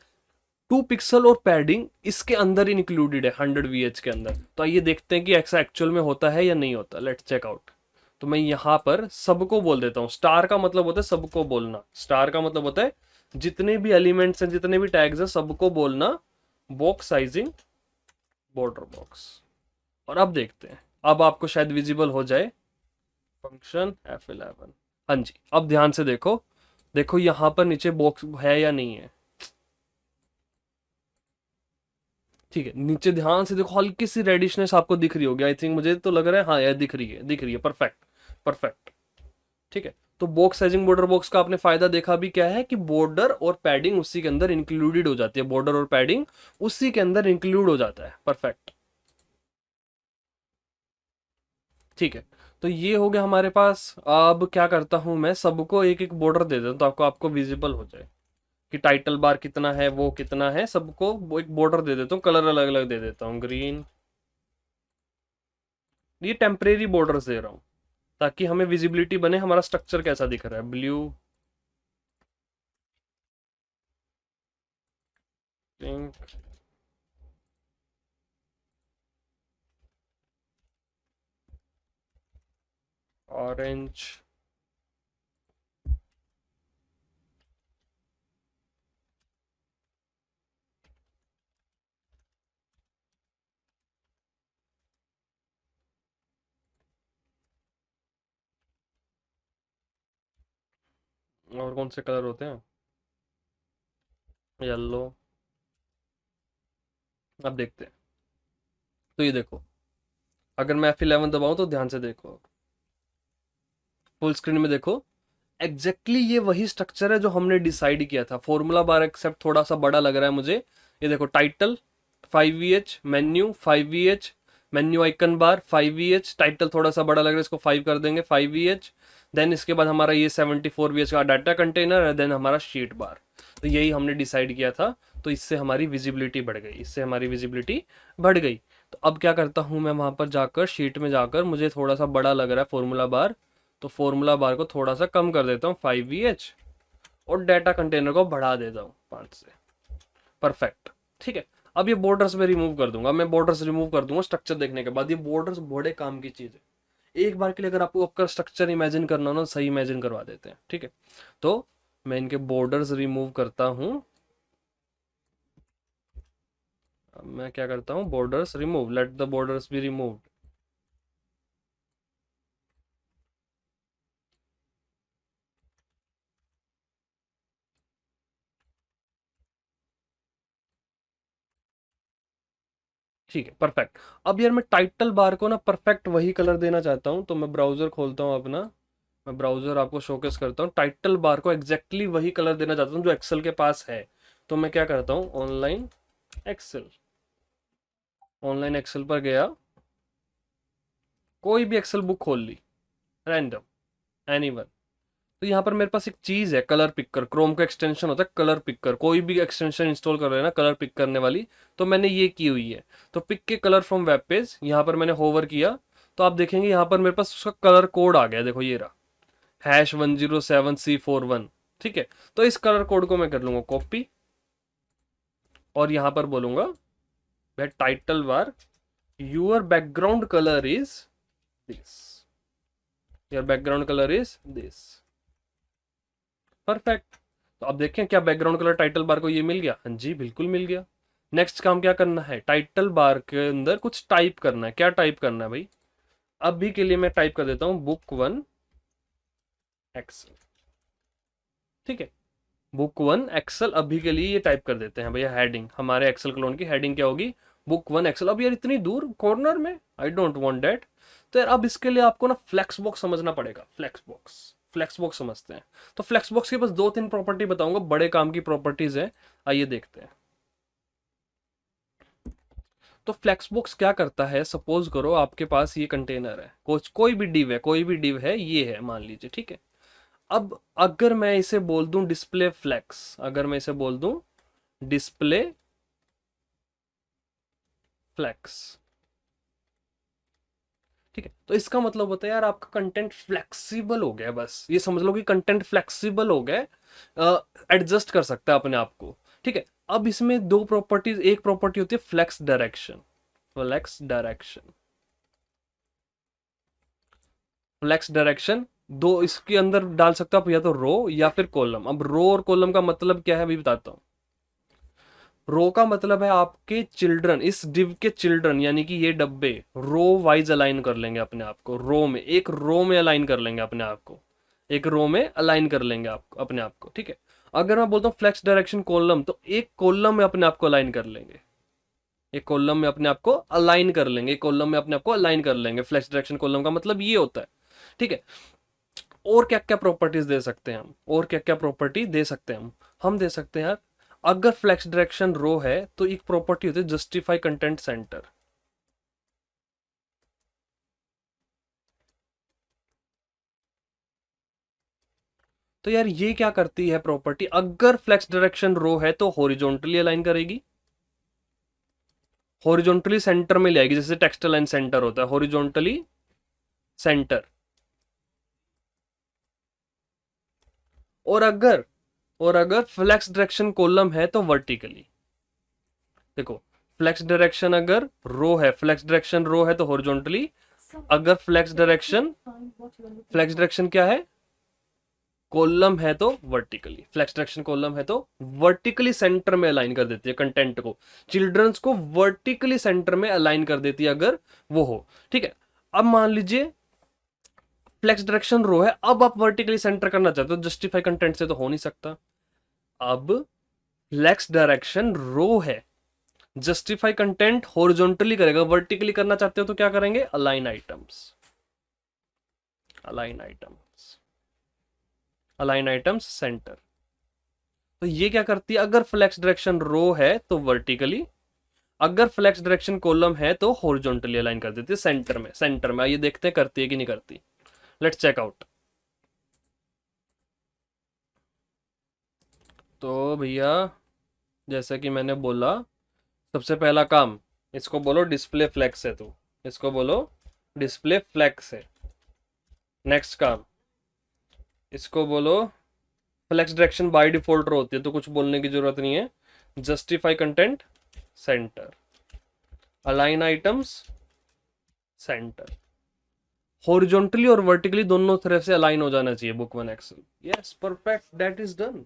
2 पिक्सल और पैडिंग इसके अंदर इंक्लूडेड है 100 VH के अंदर। तो आइए देखते हैं कि ऐसा एक्चुअल में होता है या नहीं होता, लेट्स चेक आउट। तो मैं यहां पर सबको बोल देता हूं, स्टार का मतलब होता है सबको बोलना, स्टार का मतलब होता है जितने भी एलिमेंट्स हैं, जितने भी टैग्स हैं, सबको बोलना बॉक्स साइजिंग बॉर्डर बॉक्स। और अब देखते हैं, अब आपको शायद विजिबल हो जाए फंक्शन F11। हाँ जी, अब ध्यान से देखो, देखो यहां पर नीचे बॉक्स है या नहीं है, ठीक है। नीचे ध्यान से देखो, हल्की सी रेडिशनेस आपको दिख रही होगी, आई थिंक, मुझे तो लग रहा है, हाँ यार दिख रही है, दिख रही है, परफेक्ट, परफेक्ट, ठीक है। तो बॉक्स साइजिंग बॉर्डर बॉक्स का आपने फायदा देखा भी क्या है, कि बॉर्डर और पैडिंग उसी के अंदर इंक्लूडेड हो जाती है, बॉर्डर और पैडिंग उसी के अंदर इंक्लूड हो जाता है, परफेक्ट, ठीक है। तो ये हो गया हमारे पास। अब क्या करता हूं, मैं सबको एक एक बॉर्डर दे देता हूं, तो आपको आपको विजिबल हो जाए कि टाइटल बार कितना है, वो कितना है, सबको वो एक बॉर्डर दे देता हूँ, कलर अलग अलग दे देता हूँ, ग्रीन, ये टेम्परेरी बॉर्डर्स दे रहा हूँ ताकि हमें विजिबिलिटी बने हमारा स्ट्रक्चर कैसा दिख रहा है। ब्लू, पिंक, ऑरेंज, और कौन से कलर होते हैं? येलो। अब देखते हैं। तो ये देखो, अगर मैं F11 दबाऊं तो ध्यान से देखो, फुल स्क्रीन में देखो, एग्जैक्टली ये वही स्ट्रक्चर है जो हमने डिसाइड किया था। फॉर्मूला बार एक्सेप्ट थोड़ा सा बड़ा लग रहा है मुझे। ये देखो, title 5VH, menu 5VH, menu icon bar 5VH, title थोड़ा सा बड़ा लग रहा है, इसको 5 कर देंगे, 5VH। देन इसके बाद हमारा ये 74VH का डाटा कंटेनर है, देन हमारा शीट बार। तो यही हमने डिसाइड किया था। तो इससे हमारी विजिबिलिटी बढ़ गई, इससे हमारी विजिबिलिटी बढ़ गई। तो अब क्या करता हूँ मैं, वहां पर जाकर शीट में जाकर, मुझे थोड़ा सा बड़ा लग रहा है फॉर्मूला बार, तो फॉर्मूला बार को थोड़ा सा कम कर देता हूँ 5VH, और डाटा कंटेनर को बढ़ा देता हूँ 5 से। परफेक्ट। ठीक है। अब ये बॉर्डर्स में रिमूव कर दूंगा, मैं बॉर्डर्स रिमूव कर दूंगा स्ट्रक्चर देखने के बाद। ये बॉर्डर्स बड़े काम की चीज है। एक बार के लिए अगर आपको आपका स्ट्रक्चर इमेजिन करना हो ना, सही इमेजिन करवा देते हैं। ठीक है। तो मैं इनके बॉर्डर्स रिमूव करता हूँ। मैं क्या करता हूँ, borders remove, let the borders be removed. ठीक है, परफेक्ट। अब यार मैं टाइटल बार को ना परफेक्ट वही कलर देना चाहता हूँ, तो मैं ब्राउजर खोलता हूँ अपना, मैं ब्राउजर आपको शोकेस करता हूँ। टाइटल बार को एग्जैक्टली वही कलर देना चाहता हूँ जो एक्सेल के पास है। तो मैं क्या करता हूँ, ऑनलाइन एक्सेल, ऑनलाइन एक्सेल पर गया, कोई भी एक्सेल बुक खोल ली, रैंडम, एनीवन। तो यहाँ पर मेरे पास एक चीज है, कलर पिकर। क्रोम का एक्सटेंशन होता है कलर पिकर, कोई भी एक्सटेंशन इंस्टॉल कर रहे हैं ना कलर पिक करने वाली, तो मैंने ये की हुई है। तो पिक के कलर फ्रॉम वेब पेज, यहाँ पर मैंने होवर किया, तो आप देखेंगे यहाँ पर मेरे पास उसका कलर कोड आ गया। देखो ये रहा, #107C41। ठीक है। तो इस कलर कोड को मैं कर लूंगा कॉपी, और यहां पर बोलूंगा भाई title bar, your background colour is this, your background colour is this. Perfect. तो अब देखें क्या बैकग्राउंड कलर टाइटल बार को ये मिल गया? हाँ जी, बिल्कुल मिल गया। नेक्स्ट काम क्या करना है, टाइटल बार के अंदर कुछ टाइप करना है। क्या टाइप करना है भाई? अभी के लिए मैं टाइप कर देता हूं book1 एक्सेल। ठीक है, book1 एक्सेल अभी के लिए ये टाइप कर देते हैं भैया। हेडिंग, हमारे एक्सेल क्लोन की हेडिंग क्या होगी, book1 एक्सेल। अब यार इतनी दूर कॉर्नर में, आई डोंट वांट दैट। तो यार अब इसके लिए आपको ना फ्लेक्स बॉक्स समझना पड़ेगा। फ्लेक्स बॉक्स, फ्लेक्स बॉक्स समझते हैं। तो फ्लेक्स बॉक्स के बस 2-3 प्रॉपर्टी बताऊंगा, बड़े काम की प्रॉपर्टीज है, आइए देखते हैं। तो फ्लेक्स बॉक्स क्या करता है, सपोज करो आपके पास ये कंटेनर है, कोई भी डिव है, कोई भी डिव है, ये है मान लीजिए। ठीक है। अब अगर मैं इसे बोल दूं डिस्प्ले फ्लेक्स, अगर मैं इसे बोल दूं डिस्प्ले फ्लेक्स, ठीक है, तो इसका मतलब होता है यार आपका कंटेंट फ्लेक्सिबल हो गया। बस ये समझ लो कि कंटेंट फ्लेक्सिबल हो गया, एडजस्ट कर सकता है अपने आप को। ठीक है। अब इसमें दो प्रॉपर्टीज, एक प्रॉपर्टी होती है flex direction, flex direction, flex direction. दो इसके अंदर डाल सकते हो आप, या तो रो या फिर कॉलम। अब रो और कॉलम का मतलब क्या है अभी बताता हूं। रो का मतलब है आपके चिल्ड्रन, इस डिव के चिल्ड्रन, यानी कि ये डब्बे रो वाइज अलाइन कर लेंगे अपने आप को, रो में, एक रो में अलाइन कर लेंगे अपने आप को, एक रो में अलाइन कर लेंगे आप अपने आप को। ठीक है। अगर मैं बोलता हूँ फ्लेक्स डायरेक्शन कॉलम, तो एक कॉलम में अपने आप को अलाइन कर लेंगे, एक कॉलम में अपने आप को अलाइन कर लेंगे, एक कॉलम में अपने आप को अलाइन कर लेंगे। फ्लेक्स डायरेक्शन कॉलम का मतलब ये होता है। ठीक है। और क्या क्या प्रॉपर्टीज दे सकते हैं हम, और क्या क्या प्रॉपर्टी दे सकते हैं हम दे सकते हैं यार, अगर फ्लेक्स डायरेक्शन रो है तो एक प्रॉपर्टी होती है जस्टिफाई कंटेंट सेंटर। तो यार ये क्या करती है प्रॉपर्टी, अगर फ्लेक्स डायरेक्शन रो है तो हॉरिजॉन्टली अलाइन करेगी, हॉरिजॉन्टली सेंटर में ले आएगी, जैसे टेक्स्ट अलाइन सेंटर होता है, हॉरिजॉन्टली सेंटर। और अगर फ्लेक्स डायरेक्शन कॉलम है तो वर्टिकली। देखो, फ्लेक्स डायरेक्शन अगर रो है, फ्लेक्स डायरेक्शन रो है तो हॉरिजॉन्टली, अगर फ्लेक्स डायरेक्शन क्या है, कॉलम है तो वर्टिकली, फ्लेक्स डायरेक्शन कॉलम है तो वर्टिकली सेंटर में अलाइन कर देती है कंटेंट को, चिल्ड्रंस को वर्टिकली सेंटर में अलाइन कर देती है अगर वो हो। ठीक है। अब मान लीजिए फ्लेक्स डायरेक्शन रो है, अब आप वर्टिकली सेंटर करना चाहते हो, जस्टिफाई कंटेंट से तो हो नहीं सकता। अब फ्लेक्स डायरेक्शन रो है, जस्टिफाई कंटेंट हॉरिजॉन्टली करेगा, वर्टिकली करना चाहते हो तो क्या करेंगे, align items, align items, align items centre. तो ये क्या करती है, अगर फ्लेक्स डायरेक्शन रो है तो वर्टिकली, अगर फ्लेक्स डायरेक्शन कॉलम है तो हॉरिजॉन्टली अलाइन कर देती है सेंटर में। सेंटर में आइए देखते हैं करती है कि नहीं करती, लेट्स चेक आउट। तो भैया जैसे कि मैंने बोला, सबसे पहला काम, इसको बोलो डिस्प्ले फ्लेक्स है, तू इसको बोलो डिस्प्ले फ्लेक्स है। नेक्स्ट काम, इसको बोलो flex direction by default row होती है, तो कुछ बोलने की जरूरत नहीं है, justify content centre, align items centre. Horizontally और वर्टिकली दोनों तरह से अलाइन हो जाना चाहिए book one Excel. Yes perfect, that is done.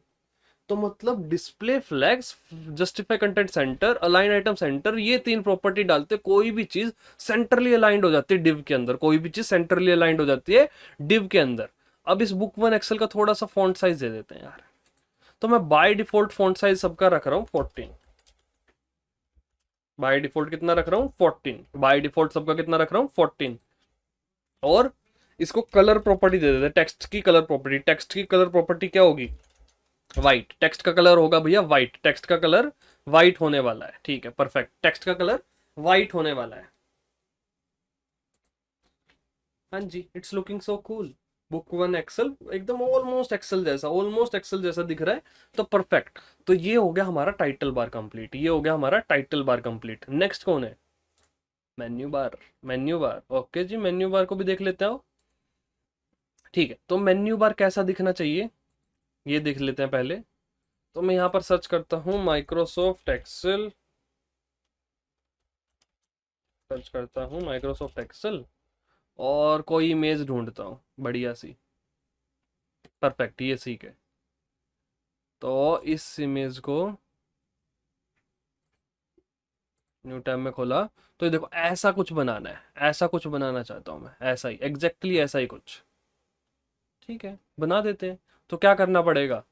तो मतलब display flex, justify content centre, align item centre, ये तीन प्रॉपर्टी डालते कोई भी चीज सेंटरली अलाइंड हो जाती है डिव के अंदर, कोई भी चीज सेंटरली अलाइंड हो जाती है डिव के अंदर। अब इस बुक वन एक्सेल का थोड़ा सा फॉन्ट साइज दे देते हैं यार। तो मैं बाय डिफॉल्ट फॉन्ट साइज सबका रख रहा हूँ 14, बाय डिफॉल्ट कितना रख रहा हूँ 14, बाय डिफॉल्ट सबका कितना रख रहा हूँ 14। और इसको कलर प्रॉपर्टी दे देते हैं, टेक्स्ट की कलर प्रॉपर्टी। टेक्स्ट की कलर प्रॉपर्टी क्या होगी, व्हाइट। टेक्स्ट का कलर होगा भैया व्हाइट, टेक्स्ट का कलर व्हाइट होने वाला है, ठीक है परफेक्ट, टेक्स्ट का कलर व्हाइट होने वाला है। हाँ जी, it's looking so cool. Book one Excel एकदम ऑलमोस्ट एक्सेल जैसा, ऑलमोस्ट एक्सेल जैसा दिख रहा है, तो परफेक्ट। तो ये हो गया हमारा टाइटल बार कंप्लीट, ये हो गया हमारा टाइटल बार कंप्लीट। नेक्स्ट कौन है, menu bar. Menu bar, okay जी, मेन्यू बार को भी देख लेते हो। ठीक है, तो मेन्यू बार कैसा दिखना चाहिए ये देख लेते हैं पहले। तो मैं यहाँ पर सर्च करता हूँ माइक्रोसॉफ्ट एक्सेल, सर्च करता हूँ माइक्रोसॉफ्ट एक्सेल और कोई इमेज ढूंढता हूँ बढ़िया सी। परफेक्ट, ये सीख है। तो इस इमेज को न्यू टैब में खोला, तो ये देखो ऐसा कुछ बनाना है, ऐसा कुछ बनाना चाहता हूँ मैं, ऐसा ही एग्जैक्टली ऐसा ही कुछ। ठीक है, बना देते हैं। तो क्या करना पड़ेगा,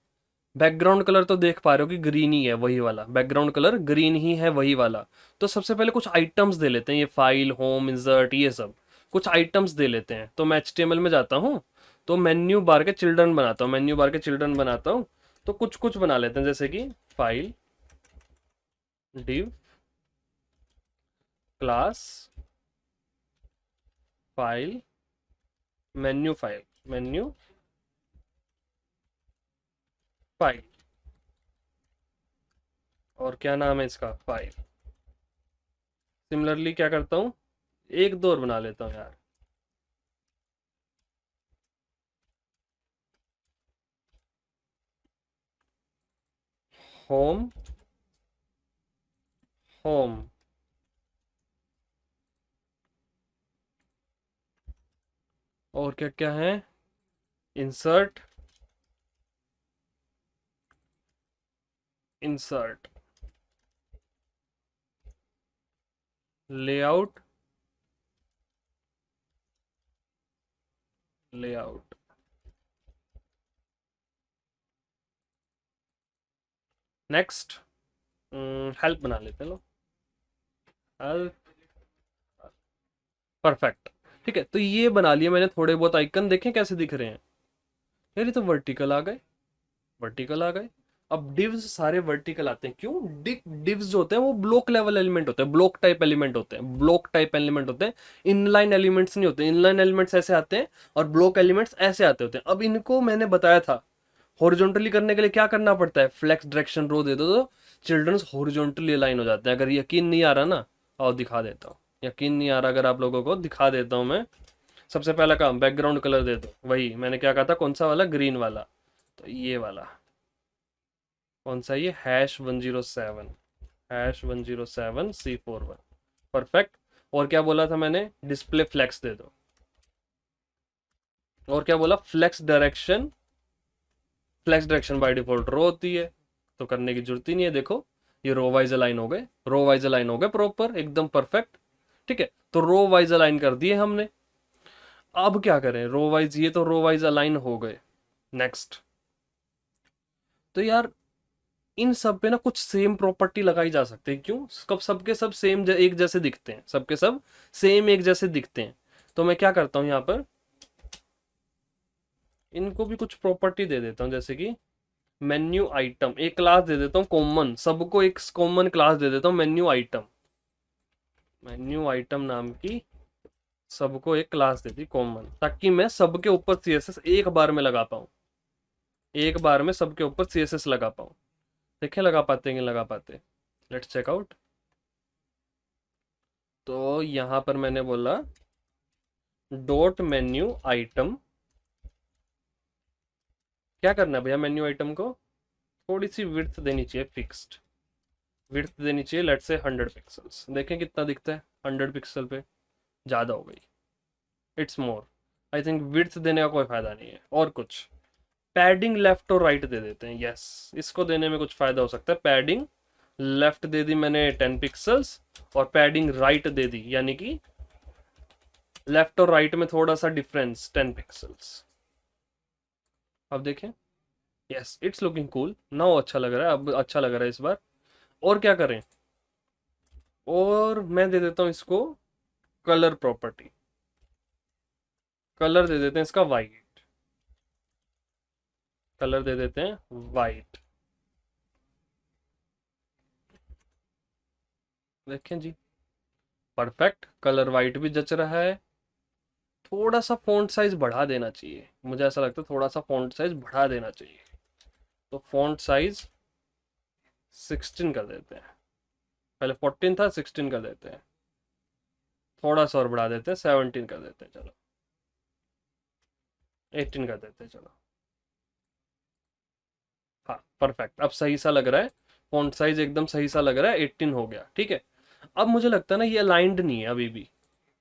बैकग्राउंड कलर तो देख पा रहे हो कि ग्रीन ही है, वही वाला बैकग्राउंड कलर ग्रीन ही है, वही वाला। तो सबसे पहले कुछ आइटम्स दे लेते हैं, ये फाइल, होम, इंसर्ट, ये सब कुछ आइटम्स दे लेते हैं। तो मैं HTML में जाता हूँ, तो मेन्यू बार के चिल्ड्रन बनाता हूँ, मेन्यू बार के चिल्ड्रन बनाता हूँ। तो कुछ कुछ बना लेते हैं, जैसे कि file, div, class, file, menu file, menu file, और क्या नाम है इसका, फाइल। सिमिलरली क्या करता हूँ, एक दो और बना लेता हूँ यार, होम, होम, और क्या क्या है, insert, insert, layout, layout. Next, help बना लेते हैं लो, हेल्प, परफेक्ट। ठीक है, तो ये बना लिया मैंने, थोड़े बहुत आइकन देखें कैसे दिख रहे हैं यार, ये तो वर्टिकल आ गए, वर्टिकल आ गए। अब डिव्स सारे वर्टिकल आते हैं, क्यों, डिव्स जो होते हैं वो ब्लॉक लेवल एलिमेंट होते हैं, ब्लॉक टाइप एलिमेंट होते हैं, ब्लॉक टाइप एलिमेंट होते हैं, इनलाइन एलिमेंट्स नहीं होते। इनलाइन एलिमेंट्स ऐसे आते हैं और ब्लॉक एलिमेंट्स ऐसे आते होते हैं। अब इनको मैंने बताया था हॉरिजॉन्टली करने के लिए क्या करना पड़ता है, फ्लेक्स डायरेक्शन रो दे दो तो चिल्ड्रंस हॉरिजॉन्टली अलाइन हो जाते हैं। अगर यकीन नहीं आ रहा ना, और दिखा देता हूँ, यकीन नहीं आ रहा अगर आप लोगों को, दिखा देता हूँ मैं। सबसे पहला काम, बैकग्राउंड कलर दे दो, वही मैंने क्या कहा था, कौन सा वाला, ग्रीन वाला। तो ये वाला कौन सा, ये #107, #107C41, परफेक्ट। और क्या बोला था मैंने, डिस्प्ले फ्लेक्स दे दो। और क्या बोला, flex direction, flex direction by default row होती है, तो करने की जरूरत ही नहीं है। देखो ये रो वाइज अलाइन हो गए, रो वाइज अलाइन हो गए प्रॉपर एकदम परफेक्ट। ठीक है, तो रो वाइज अलाइन कर दिए हमने। अब क्या करें, रो वाइज, ये तो रो वाइज अलाइन हो गए। नेक्स्ट, तो यार इन सब पे ना कुछ सेम प्रॉपर्टी लगाई जा सकती है। क्यों? कब सबके सब सेम एक जैसे दिखते हैं, सबके सब सेम एक जैसे दिखते हैं। तो मैं क्या करता हूं, यहाँ पर इनको भी कुछ प्रॉपर्टी दे देता हूं, जैसे कि मेन्यू आइटम, एक क्लास दे देता हूँ कॉमन, सबको एक कॉमन क्लास दे देता हूँ मेन्यू आइटम। मेन्यू आइटम नाम की सबको एक क्लास दे दी कॉमन, ताकि मैं सबके ऊपर सीएसएस एक बार में लगा पाऊँ, एक बार में सबके ऊपर सीएसएस लगा पाऊँ। देखें लगा पाते हैं कि लगा पाते। Let's check out. तो यहाँ पर मैंने बोला डॉट मेन्यू आइटम, क्या करना है भैया, मेन्यू आइटम को थोड़ी सी विड्थ देनी चाहिए, फिक्स्ड विड्थ देनी चाहिए, लेट्स से 100 पिक्सल्स। देखें कितना दिखता है 100 पिक्सल पे, ज़्यादा हो गई, it's more. I think width देने का कोई फायदा नहीं है। और कुछ पैडिंग लेफ्ट और राइट दे देते हैं, यस इसको देने में कुछ फायदा हो सकता है। पैडिंग लेफ्ट दे दी मैंने 10 पिक्सल्स, और पैडिंग राइट दे दी, यानी कि लेफ्ट और राइट में थोड़ा सा डिफरेंस 10 पिक्सल्स। अब देखें, yes it's looking cool now, अच्छा लग रहा है अब, अच्छा लग रहा है इस बार। और क्या करें, और मैं दे देता हूं इसको कलर प्रॉपर्टी, कलर दे देते हैं इसका वाइट, कलर दे देते हैं वाइट। देखें जी, परफेक्ट, कलर वाइट भी जच रहा है। थोड़ा सा फॉन्ट साइज बढ़ा देना चाहिए, मुझे ऐसा लगता है थोड़ा सा फॉन्ट साइज बढ़ा देना चाहिए। तो फॉन्ट साइज 16 कर देते हैं, पहले 14 था 16 कर देते हैं, थोड़ा सा और बढ़ा देते हैं 17 कर देते हैं, चलो 18 कर देते हैं, चलो हाँ परफेक्ट, अब सही सा लग रहा है, फॉन्ट साइज एकदम सही सा लग रहा है, 18 हो गया। ठीक है, अब मुझे लगता है ना ये अलाइंड नहीं है अभी भी।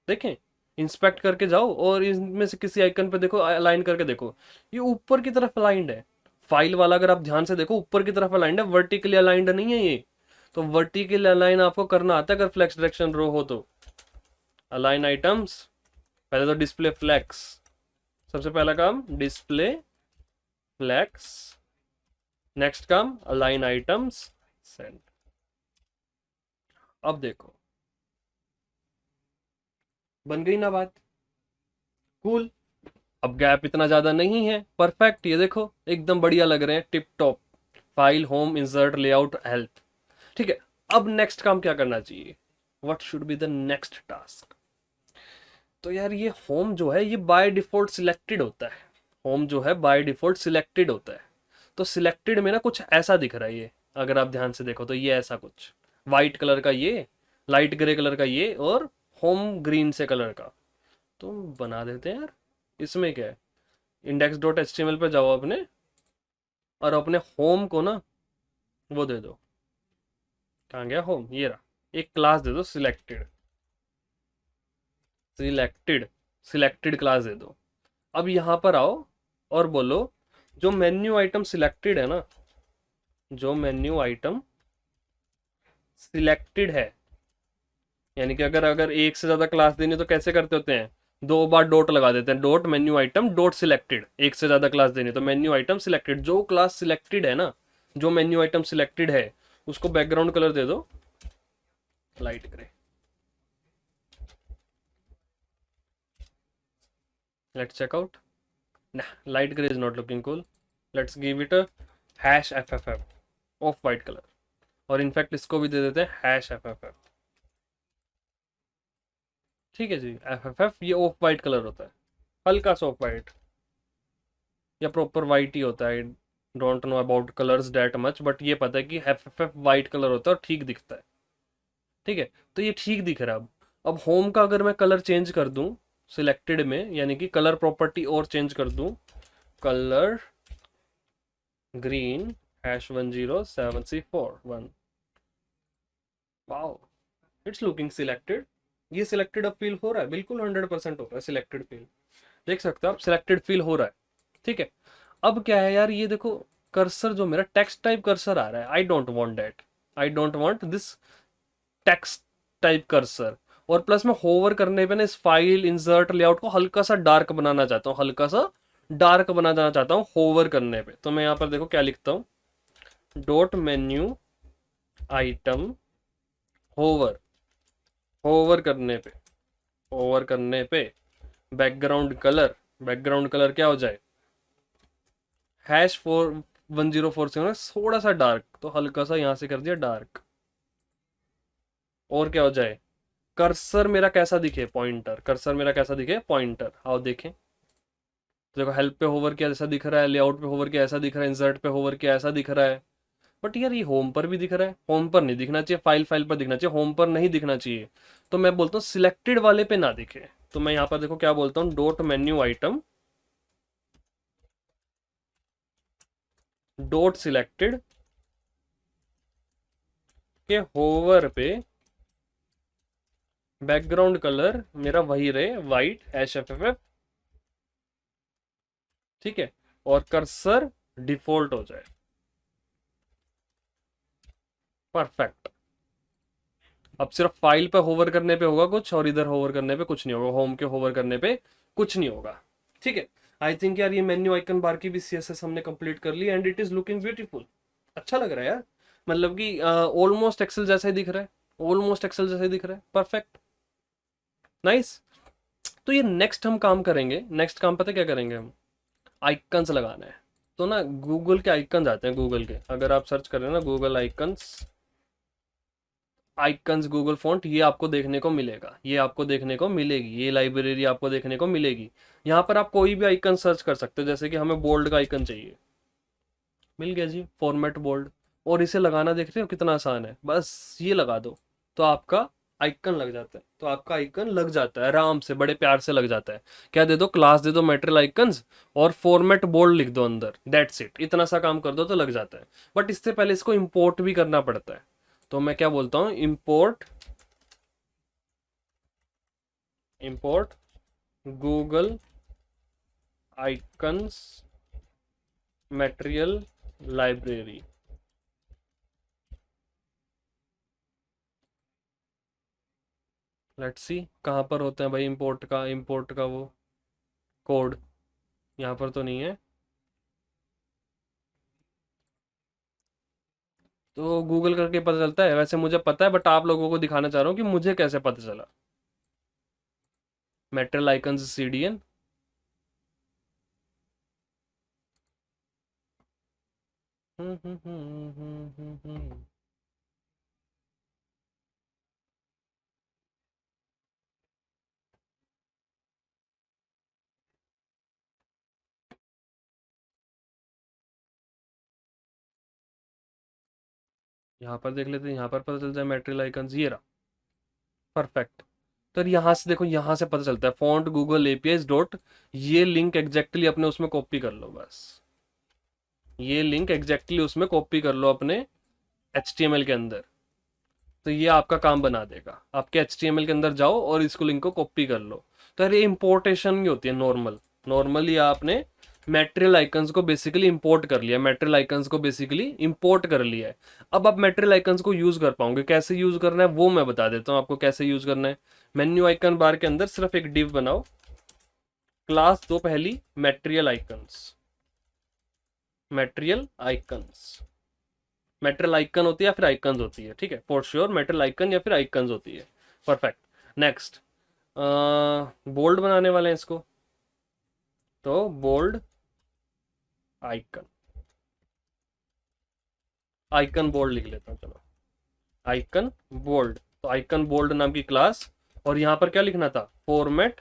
देखें, इंस्पेक्ट करके जाओ और इनमें से किसी आइकन पे देखो, अलाइन करके देखो, ये ऊपर की तरफ अलाइंड है। फाइल वाला अगर आप ध्यान से देखो ऊपर की तरफ अलाइंड है, वर्टिकली अलाइंड नहीं है ये। तो वर्टिकली अलाइन आपको करना आता है अगर फ्लेक्स डायरेक्शन रो हो तो। अलाइन आइटम्स, पहले तो डिस्प्ले फ्लेक्स, सबसे पहला काम डिस्प्ले फ्लेक्स, नेक्स्ट काम अलाइन आइटम्स सेंड। अब देखो बन गई ना बात, कूल। अब गैप इतना ज्यादा नहीं है, परफेक्ट, ये देखो एकदम बढ़िया लग रहे हैं, tip top. File, home, insert, layout, help. ठीक है, अब नेक्स्ट काम क्या करना चाहिए, what should be the next task. तो यार ये होम जो है ये बाय डिफॉल्ट सिलेक्टेड होता है, होम जो है बाय डिफॉल्ट सिलेक्टेड होता है। तो सिलेक्टेड में ना कुछ ऐसा दिख रहा है ये, अगर आप ध्यान से देखो तो ये ऐसा कुछ वाइट कलर का ये, लाइट ग्रे कलर का ये, और होम ग्रीन से कलर का। तो बना देते हैं यार, इसमें क्या है, index dot H T M L पर जाओ अपने, और अपने होम को ना वो दे दो, कहाँ गया होम, ये रहा, एक क्लास दे दो सिलेक्टेड, सिलेक्टेड, सिलेक्टेड क्लास दे दो। अब यहाँ पर आओ और बोलो जो मेन्यू आइटम सिलेक्टेड है ना, जो मेन्यू आइटम सिलेक्टेड है, यानी कि अगर अगर एक से ज्यादा क्लास देनी तो कैसे करते होते हैं, दो बार डॉट लगा देते हैं, dot menu item dot selected. एक से ज्यादा क्लास देनी तो मेन्यू आइटम सिलेक्टेड, जो क्लास सिलेक्टेड है ना, जो मेन्यू आइटम सिलेक्टेड है उसको बैकग्राउंड कलर दे दो light grey. Let's check out, nah light gray is not looking cool, let's give it a hash fff of white colour, और in fact इसको भी दे देते हैं हैश fff। ठीक है जी, fff ये ऑफ वाइट कलर होता है, हल्का सा ऑफ वाइट या प्रॉपर वाइट ही होता है। Don't know about colours that much, but ये पता है कि एफ वाइट कलर होता है और ठीक दिखता है। ठीक है, तो ये ठीक दिख रहा है। अब होम का अगर मैं कलर चेंज कर दूं सिलेक्टेड में, यानी कि कलर प्रॉपर्टी और चेंज कर दूं, colour green #107C41, wow it's looking selected. ये सिलेक्टेड अब फील हो रहा है, बिल्कुल 100% हो रहा है सिलेक्टेड फील, देख सकते हो आप सिलेक्टेड फील हो रहा है। ठीक है, अब क्या है यार, ये देखो कर्सर जो मेरा टेक्स्ट टाइप कर्सर आ रहा है, आई don't want that, I don't want this text type cursor. और प्लस में होवर करने पे ना इस फाइल इंसर्ट लेआउट को हल्का सा डार्क बनाना चाहता हूँ, हल्का सा डार्क बनाना चाहता हूँ होवर करने पे। तो मैं यहाँ पर देखो क्या लिखता हूँ, dot menu item hover, hover करने पे, होवर करने पे बैकग्राउंड कलर, बैकग्राउंड कलर क्या हो जाए, #4104 से थोड़ा सा डार्क, तो हल्का सा यहां से कर दिया डार्क। और क्या हो जाए, कर्सर मेरा कैसा दिखे, पॉइंटर, कर्सर मेरा कैसा दिखे, पॉइंटर। आओ देखें, तो देखो हेल्प पे होवर किया ऐसा दिख रहा है, लेआउट पे होवर किया ऐसा दिख रहा है, इंसर्ट पे होवर किया ऐसा दिख रहा है। बट यार ये होम पर भी दिख रहा है, होम पर नहीं दिखना चाहिए, फाइल फाइल पर दिखना चाहिए, होम पर नहीं दिखना चाहिए। तो मैं बोलता हूँ सिलेक्टेड वाले पे ना दिखे। तो मैं यहाँ पर देखो क्या बोलता हूँ, dot menu item dot selected के होवर पे बैकग्राउंड कलर मेरा वही रहे, वाइट HFFF, ठीक है, और कर्सर डिफॉल्ट हो जाए। परफेक्ट। अब सिर्फ फाइल पे होवर करने पे होगा कुछ, और इधर होवर करने पे कुछ नहीं होगा, होम के होवर करने पे कुछ नहीं होगा। ठीक है, आई थिंक यार ये मेन्यू आइकन बार की भी CSS हमने कंप्लीट कर ली, and it is looking beautiful. अच्छा लग रहा है यार, मतलब कि ऑलमोस्ट एक्सेल जैसा ही दिख रहा है, ऑलमोस्ट एक्सेल जैसा ही दिख रहा है। Perfect, nice. तो ये नेक्स्ट हम काम करेंगे, नेक्स्ट काम पता है क्या करेंगे हम, आइकन्स लगाना है। तो ना गूगल के आइकन्स आते हैं, गूगल के अगर आप सर्च करें ना Google icons, icons Google font, ये आपको देखने को मिलेगा, ये आपको देखने को मिलेगी, ये लाइब्रेरी आपको देखने को मिलेगी। यहाँ पर आप कोई भी आइकन सर्च कर सकते हो, जैसे कि हमें बोल्ड का आइकन चाहिए, मिल गया जी, फॉर्मेट बोल्ड। और इसे लगाना देख रहे हो कितना आसान है, बस ये लगा दो तो आपका आइकन लग जाता है, तो आपका आइकन लग जाता है आराम से, बड़े प्यार से लग जाता है। क्या दे दो, क्लास दे दो मटेरियल आइकन्स, और फॉर्मेट बोल्ड लिख दो अंदर, दैट्स इट, इतना सा काम कर दो तो लग जाता है। बट इससे पहले इसको इंपोर्ट भी करना पड़ता है। तो मैं क्या बोलता हूँ, import, import Google icons material library. Let's see कहाँ पर होते हैं भाई इंपोर्ट का, इंपोर्ट का वो कोड, यहाँ पर तो नहीं है। तो गूगल करके पता चलता है, वैसे मुझे पता है बट आप लोगों को दिखाना चाह रहा हूँ कि मुझे कैसे पता चला। मेटल आइकन्स CDN, यहाँ पर देख लेते हैं, यहाँ पर पता चल जाए मेटल आइकन्स, ये रहा। परफेक्ट। तो यहाँ से देखो, यहाँ से पता चलता है फॉन्ट गूगल APIs डॉट, ये लिंक एग्जैक्टली अपने उसमें कॉपी कर लो बस, ये लिंक एग्जैक्टली उसमें कॉपी कर लो अपने HTML के अंदर। तो ये आपका काम बना देगा, आपके HTML के अंदर जाओ और इसको लिंक को कॉपी कर लो। तो यार ये इंपोर्टेशन नहीं होती है नॉर्मल, नॉर्मली आपने मेटेरियल आइकन्स को बेसिकली इंपोर्ट कर लिया, मेटेरियल आइकन्स को बेसिकली इंपोर्ट कर लिया है। अब आप मेटेरियल आइकन्स को यूज कर पाओगे, कैसे यूज करना है वो मैं बता देता हूँ आपको कैसे यूज करना है। मेन्यू आइकन बार के अंदर सिर्फ एक डिव बनाओ, क्लास दो पहली material icons, material icons, metal icon होती है या फिर आइकन्स होती है, ठीक है, फॉर श्योर मेटल आइकन या फिर आइकन्स होती है। परफेक्ट। नेक्स्ट, बोल्ड बनाने वाले हैं इसको, तो बोल्ड आइकन, आइकन बोल्ड लिख लेता हूँ चलो, आइकन बोल्ड। तो आइकन बोल्ड नाम की क्लास, और यहाँ पर क्या लिखना था, format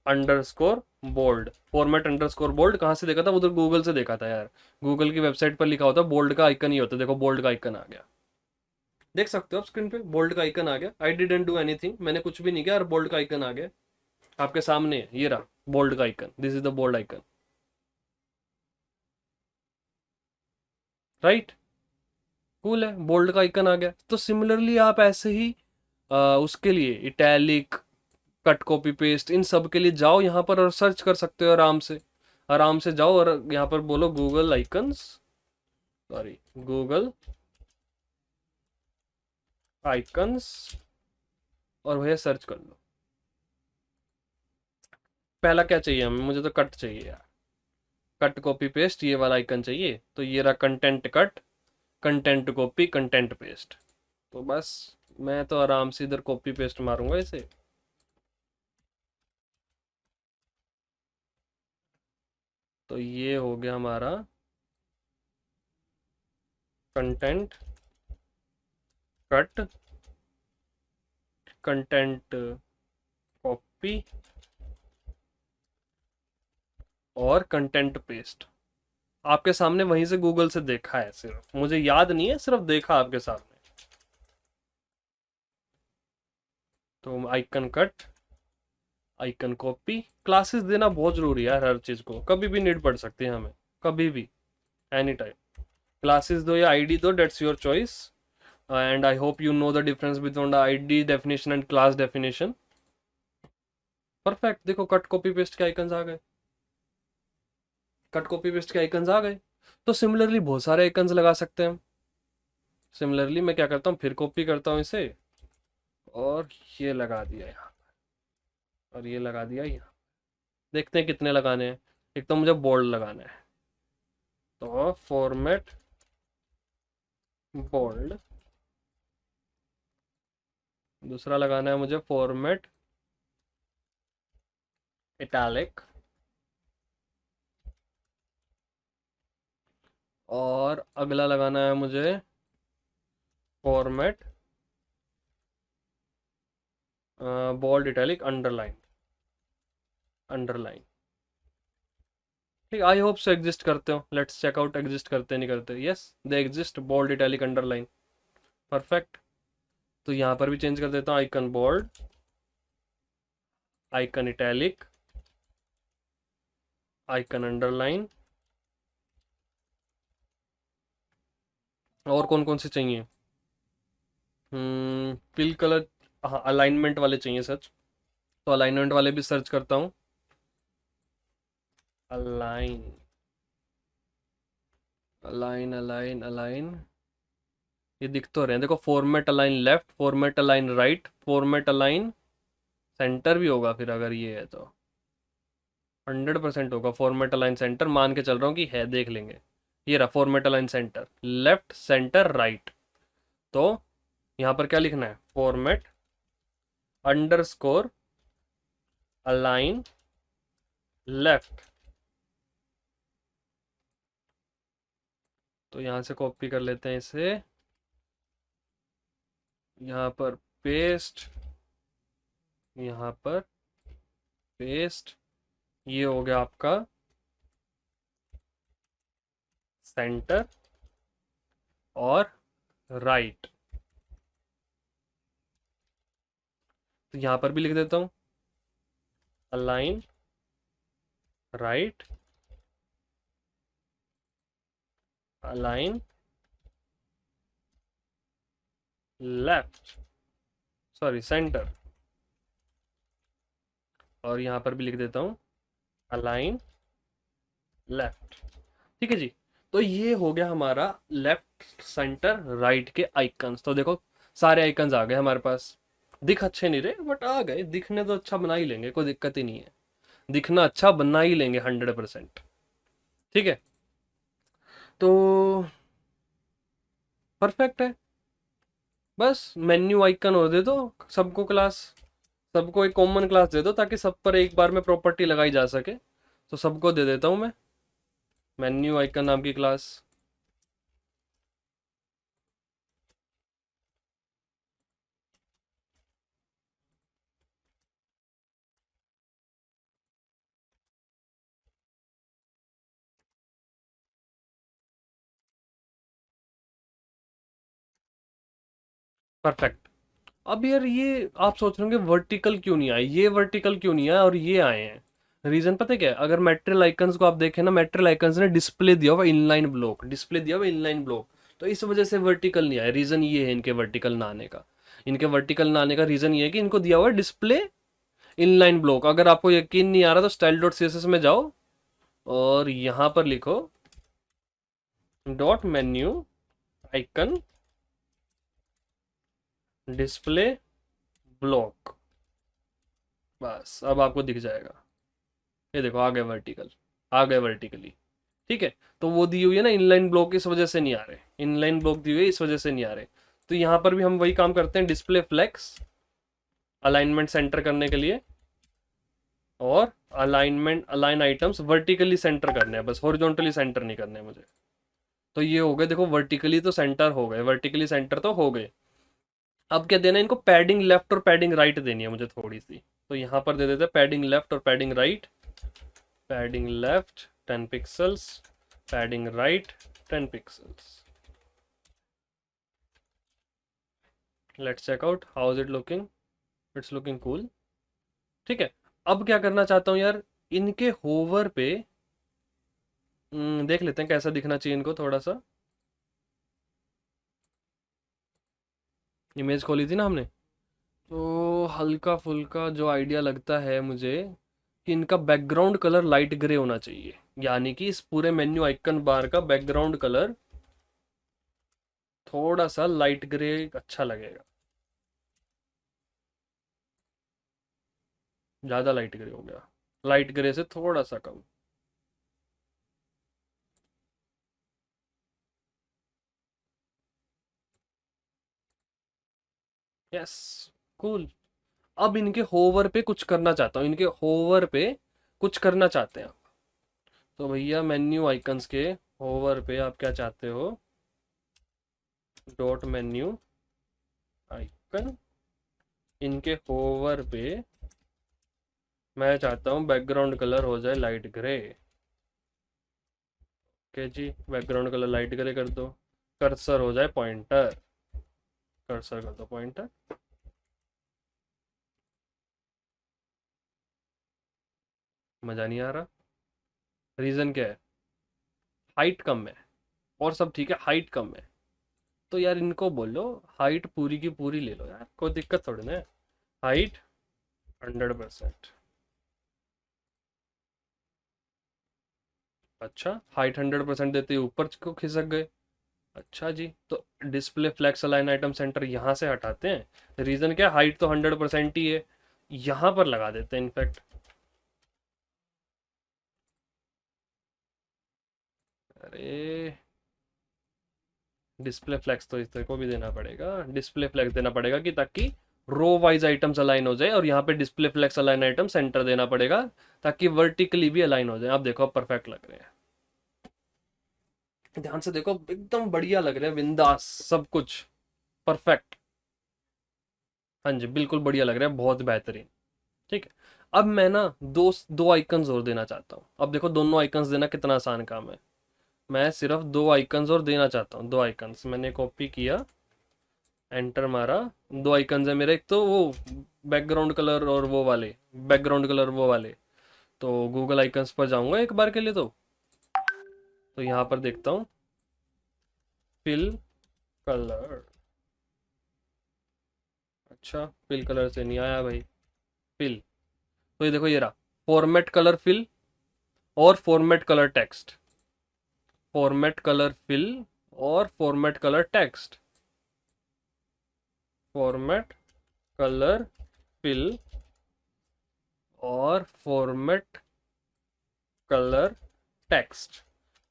underscore bold. Format underscore bold कहाँ से देखा था, उधर गूगल से देखा था यार, गूगल की वेबसाइट पर लिखा होता बोल्ड का आइकन ही होता, देखो बोल्ड का आइकन आ गया, देख सकते हो आप स्क्रीन पे, बोल्ड का आइकन आ गया। आई डिडंट डू एनीथिंग, मैंने कुछ भी नहीं किया और बोल्ड का आइकन आ गया आपके सामने है, ये रहा बोल्ड का icon, this is the bold icon, right. Cool है, बोल्ड का आइकन आ गया। तो सिमिलरली आप ऐसे ही उसके लिए इटैलिक, कट कॉपी पेस्ट, इन सब के लिए जाओ यहाँ पर और सर्च कर सकते हो आराम से, आराम से जाओ और यहाँ पर बोलो Google icons, sorry Google icons और भैया सर्च कर लो। पहला क्या चाहिए हमें, मुझे तो कट चाहिए यार, कट कॉपी पेस्ट ये वाला आइकन चाहिए। तो ये रहा content cut, content copy, content paste. तो बस मैं तो आराम से इधर कॉपी पेस्ट मारूंगा इसे। तो ये हो गया हमारा कंटेंट कट, कंटेंट कॉपी और कंटेंट पेस्ट। आपके सामने वहीं से गूगल से देखा है, सिर्फ मुझे याद नहीं है, सिर्फ देखा आपके सामने। तो icon cut, icon copy. Classes देना बहुत जरूरी है यार, हर चीज को कभी भी नीड पड़ सकती है हमें, कभी भी, एनी टाइम। क्लासेस दो या आईडी दो, that's your choice. And I hope you know the difference between the ID definition and class definition. Perfect, देखो कट कॉपी पेस्ट के आइकन्स आ गए, कट कॉपी पेस्ट के आइकन्स आ गए। तो सिमिलरली बहुत सारे आइकन्स लगा सकते हैं हम। सिमिलरली मैं क्या करता हूँ, फिर कॉपी करता हूँ इसे और ये लगा दिया यहाँ, और ये लगा दिया यहाँ। देखते हैं कितने लगाने हैं। एक तो मुझे बोल्ड लगाना है, तो फॉर्मेट बोल्ड। दूसरा लगाना है मुझे फॉर्मेट इटैलिक। और अगला लगाना है मुझे format bold italic underline, underline. ठीक, आई होप सो एग्जिस्ट करते हो। लेट्स चेक आउट एग्जिस्ट करते नहीं करते। Yes they exist, bold italic underline. Perfect. तो यहाँ पर भी चेंज कर देता हूँ, icon bold, icon italic, icon underline. और कौन कौन से चाहिए? फिल कलर, हाँ अलाइनमेंट वाले चाहिए सच। तो अलाइनमेंट वाले भी सर्च करता हूँ। Align, align, align, align. ये दिख तो रहे हैं, देखो format align left, format align right, format align centre भी होगा फिर अगर ये है तो। 100% होगा फॉर्मेट अलाइन सेंटर, मान के चल रहा हूँ कि है, देख लेंगे। ये रहा format align centre, left centre right. तो यहाँ पर क्या लिखना है, फॉर्मेट अंडरस्कोर अलाइन लेफ्ट। तो यहाँ से कॉपी कर लेते हैं इसे, यहाँ पर पेस्ट, यहाँ पर पेस्ट। ये हो गया आपका सेंटर और राइट। तो यहाँ पर भी लिख देता हूँ align right, align left, sorry centre. और यहाँ पर भी लिख देता हूँ अलाइन लेफ्ट। ठीक है जी। तो ये हो गया हमारा लेफ्ट सेंटर राइट के आइकन्स। तो देखो सारे आइकन्स आ गए हमारे पास। दिख अच्छे नहीं रहे बट आ गए, दिखने तो अच्छा बना ही लेंगे, कोई दिक्कत ही नहीं है, दिखना अच्छा बना ही लेंगे 100%। ठीक है, तो परफेक्ट है। बस मेन्यू आइकन और दे दो सबको, क्लास सबको एक कॉमन क्लास दे दो ताकि सब पर एक बार में प्रॉपर्टी लगाई जा सके। तो सबको दे देता हूँ मैं मेन्यू आइकन नाम की क्लास। परफेक्ट। अब यार ये आप सोच रहे होंगे वर्टिकल क्यों नहीं आए, ये वर्टिकल क्यों नहीं आया और ये आए हैं। रीजन पता है क्या है? अगर मेट्रियल आइकन्स को आप देखें ना, मेट्रियल आइकन्स ने डिस्प्ले दिया हुआ इनलाइन ब्लॉक, डिस्प्ले दिया हुआ इनलाइन ब्लॉक। तो इस वजह से वर्टिकल नहीं आया। रीजन ये है इनके वर्टिकल ना आने का, इनके वर्टिकल ना आने का रीजन ये है कि इनको दिया हुआ डिस्प्ले इनलाइन ब्लॉक। अगर आपको यकीन नहीं आ रहा तो style dot C S S में जाओ और यहाँ पर लिखो dot menu icon display block, बस अब आपको दिख जाएगा। ये देखो आ गए वर्टिकल, आ गए वर्टिकली। ठीक है, तो वो दी हुई है ना इनलाइन ब्लॉक, इस वजह से नहीं आ रहे, इनलाइन ब्लॉक दी हुई है इस वजह से नहीं आ रहे। तो यहाँ पर भी हम वही काम करते हैं, डिस्प्ले फ्लेक्स अलाइनमेंट सेंटर करने के लिए, और अलाइन आइटम्स वर्टिकली सेंटर करने हैं, बस हॉरिजॉन्टली सेंटर नहीं करने मुझे। तो ये हो गए, देखो वर्टिकली तो सेंटर हो गए, वर्टिकली सेंटर तो हो गए। अब क्या देना है इनको, पैडिंग लेफ्ट और पैडिंग राइट देनी है मुझे थोड़ी सी। तो यहाँ पर दे देते हैं पैडिंग लेफ्ट और padding right. Padding left 10 pixels, padding right 10 pixels. Let's check out how is it looking, it's looking cool. ठीक है, अब क्या करना चाहता हूँ यार, इनके होवर पे देख लेते हैं कैसा दिखना चाहिए इनको थोड़ा सा। इमेज खोली थी ना हमने, तो हल्का फुल्का जो आइडिया लगता है मुझे कि इनका बैकग्राउंड कलर लाइट ग्रे होना चाहिए, यानी कि इस पूरे मेन्यू आइकन बार का बैकग्राउंड कलर थोड़ा सा लाइट ग्रे अच्छा लगेगा। ज़्यादा लाइट ग्रे हो गया, लाइट ग्रे से थोड़ा सा कम। Yes, cool. अब इनके होवर पे कुछ करना चाहता हूँ, इनके होवर पे कुछ करना चाहते हैं आप। तो भैया मेन्यू आइकन्स के होवर पे आप क्या चाहते हो, डॉट मेन्यू आइकन, इनके होवर पे मैं चाहता हूँ बैकग्राउंड कलर हो जाए लाइट ग्रे। ओके जी, बैकग्राउंड कलर लाइट ग्रे कर दो, कर्सर हो जाए पॉइंटर, कर्सर कर दो पॉइंटर। मज़ा नहीं आ रहा, रीज़न क्या है, हाइट कम है, और सब ठीक है, हाइट कम है। तो यार इनको बोलो हाइट पूरी की पूरी ले लो यार, कोई दिक्कत थोड़ी ना है। हाइट 100%। अच्छा, हाइट 100% देते ही ऊपर को खिसक गए। अच्छा जी, तो display flex align item centre यहाँ से हटाते हैं, रीज़न क्या है, हाइट तो 100% ही है, यहाँ पर लगा देते हैं इनफैक्ट। अरे डिस्प्ले फ्लेक्स तो इस तरह को भी देना पड़ेगा, डिस्प्ले फ्लेक्स देना पड़ेगा कि ताकि रो वाइज आइटम्स अलाइन हो जाए, और यहाँ पे display flex align item centre देना पड़ेगा ताकि वर्टिकली भी अलाइन हो जाए। आप देखो परफेक्ट लग रहे हैं, ध्यान से देखो एकदम बढ़िया लग रहे हैं, बिंदास सब कुछ परफेक्ट। हाँ जी बिल्कुल बढ़िया लग रहा है, बहुत बेहतरीन। ठीक है, अब मैं ना दो दो आइकन्स और देना चाहता हूँ। अब देखो दोनों आइकन्स देना कितना आसान काम है, मैं सिर्फ दो आइकन्स और देना चाहता हूँ। दो आइकन्स मैंने कॉपी किया, एंटर मारा, दो आइकन्स है मेरे, एक तो वो बैकग्राउंड कलर और वो वाले, बैकग्राउंड कलर वो वाले। तो गूगल आइकन्स पर जाऊंगा एक बार के लिए, तो यहाँ पर देखता हूँ फिल कलर। अच्छा फिल कलर से नहीं आया भाई, फिल, तो ये देखो ये रहा, फॉर्मेट कलर फिल और format colour text, format colour fill और format colour text, format colour fill और फॉर्मेट कलर टेक्स्ट।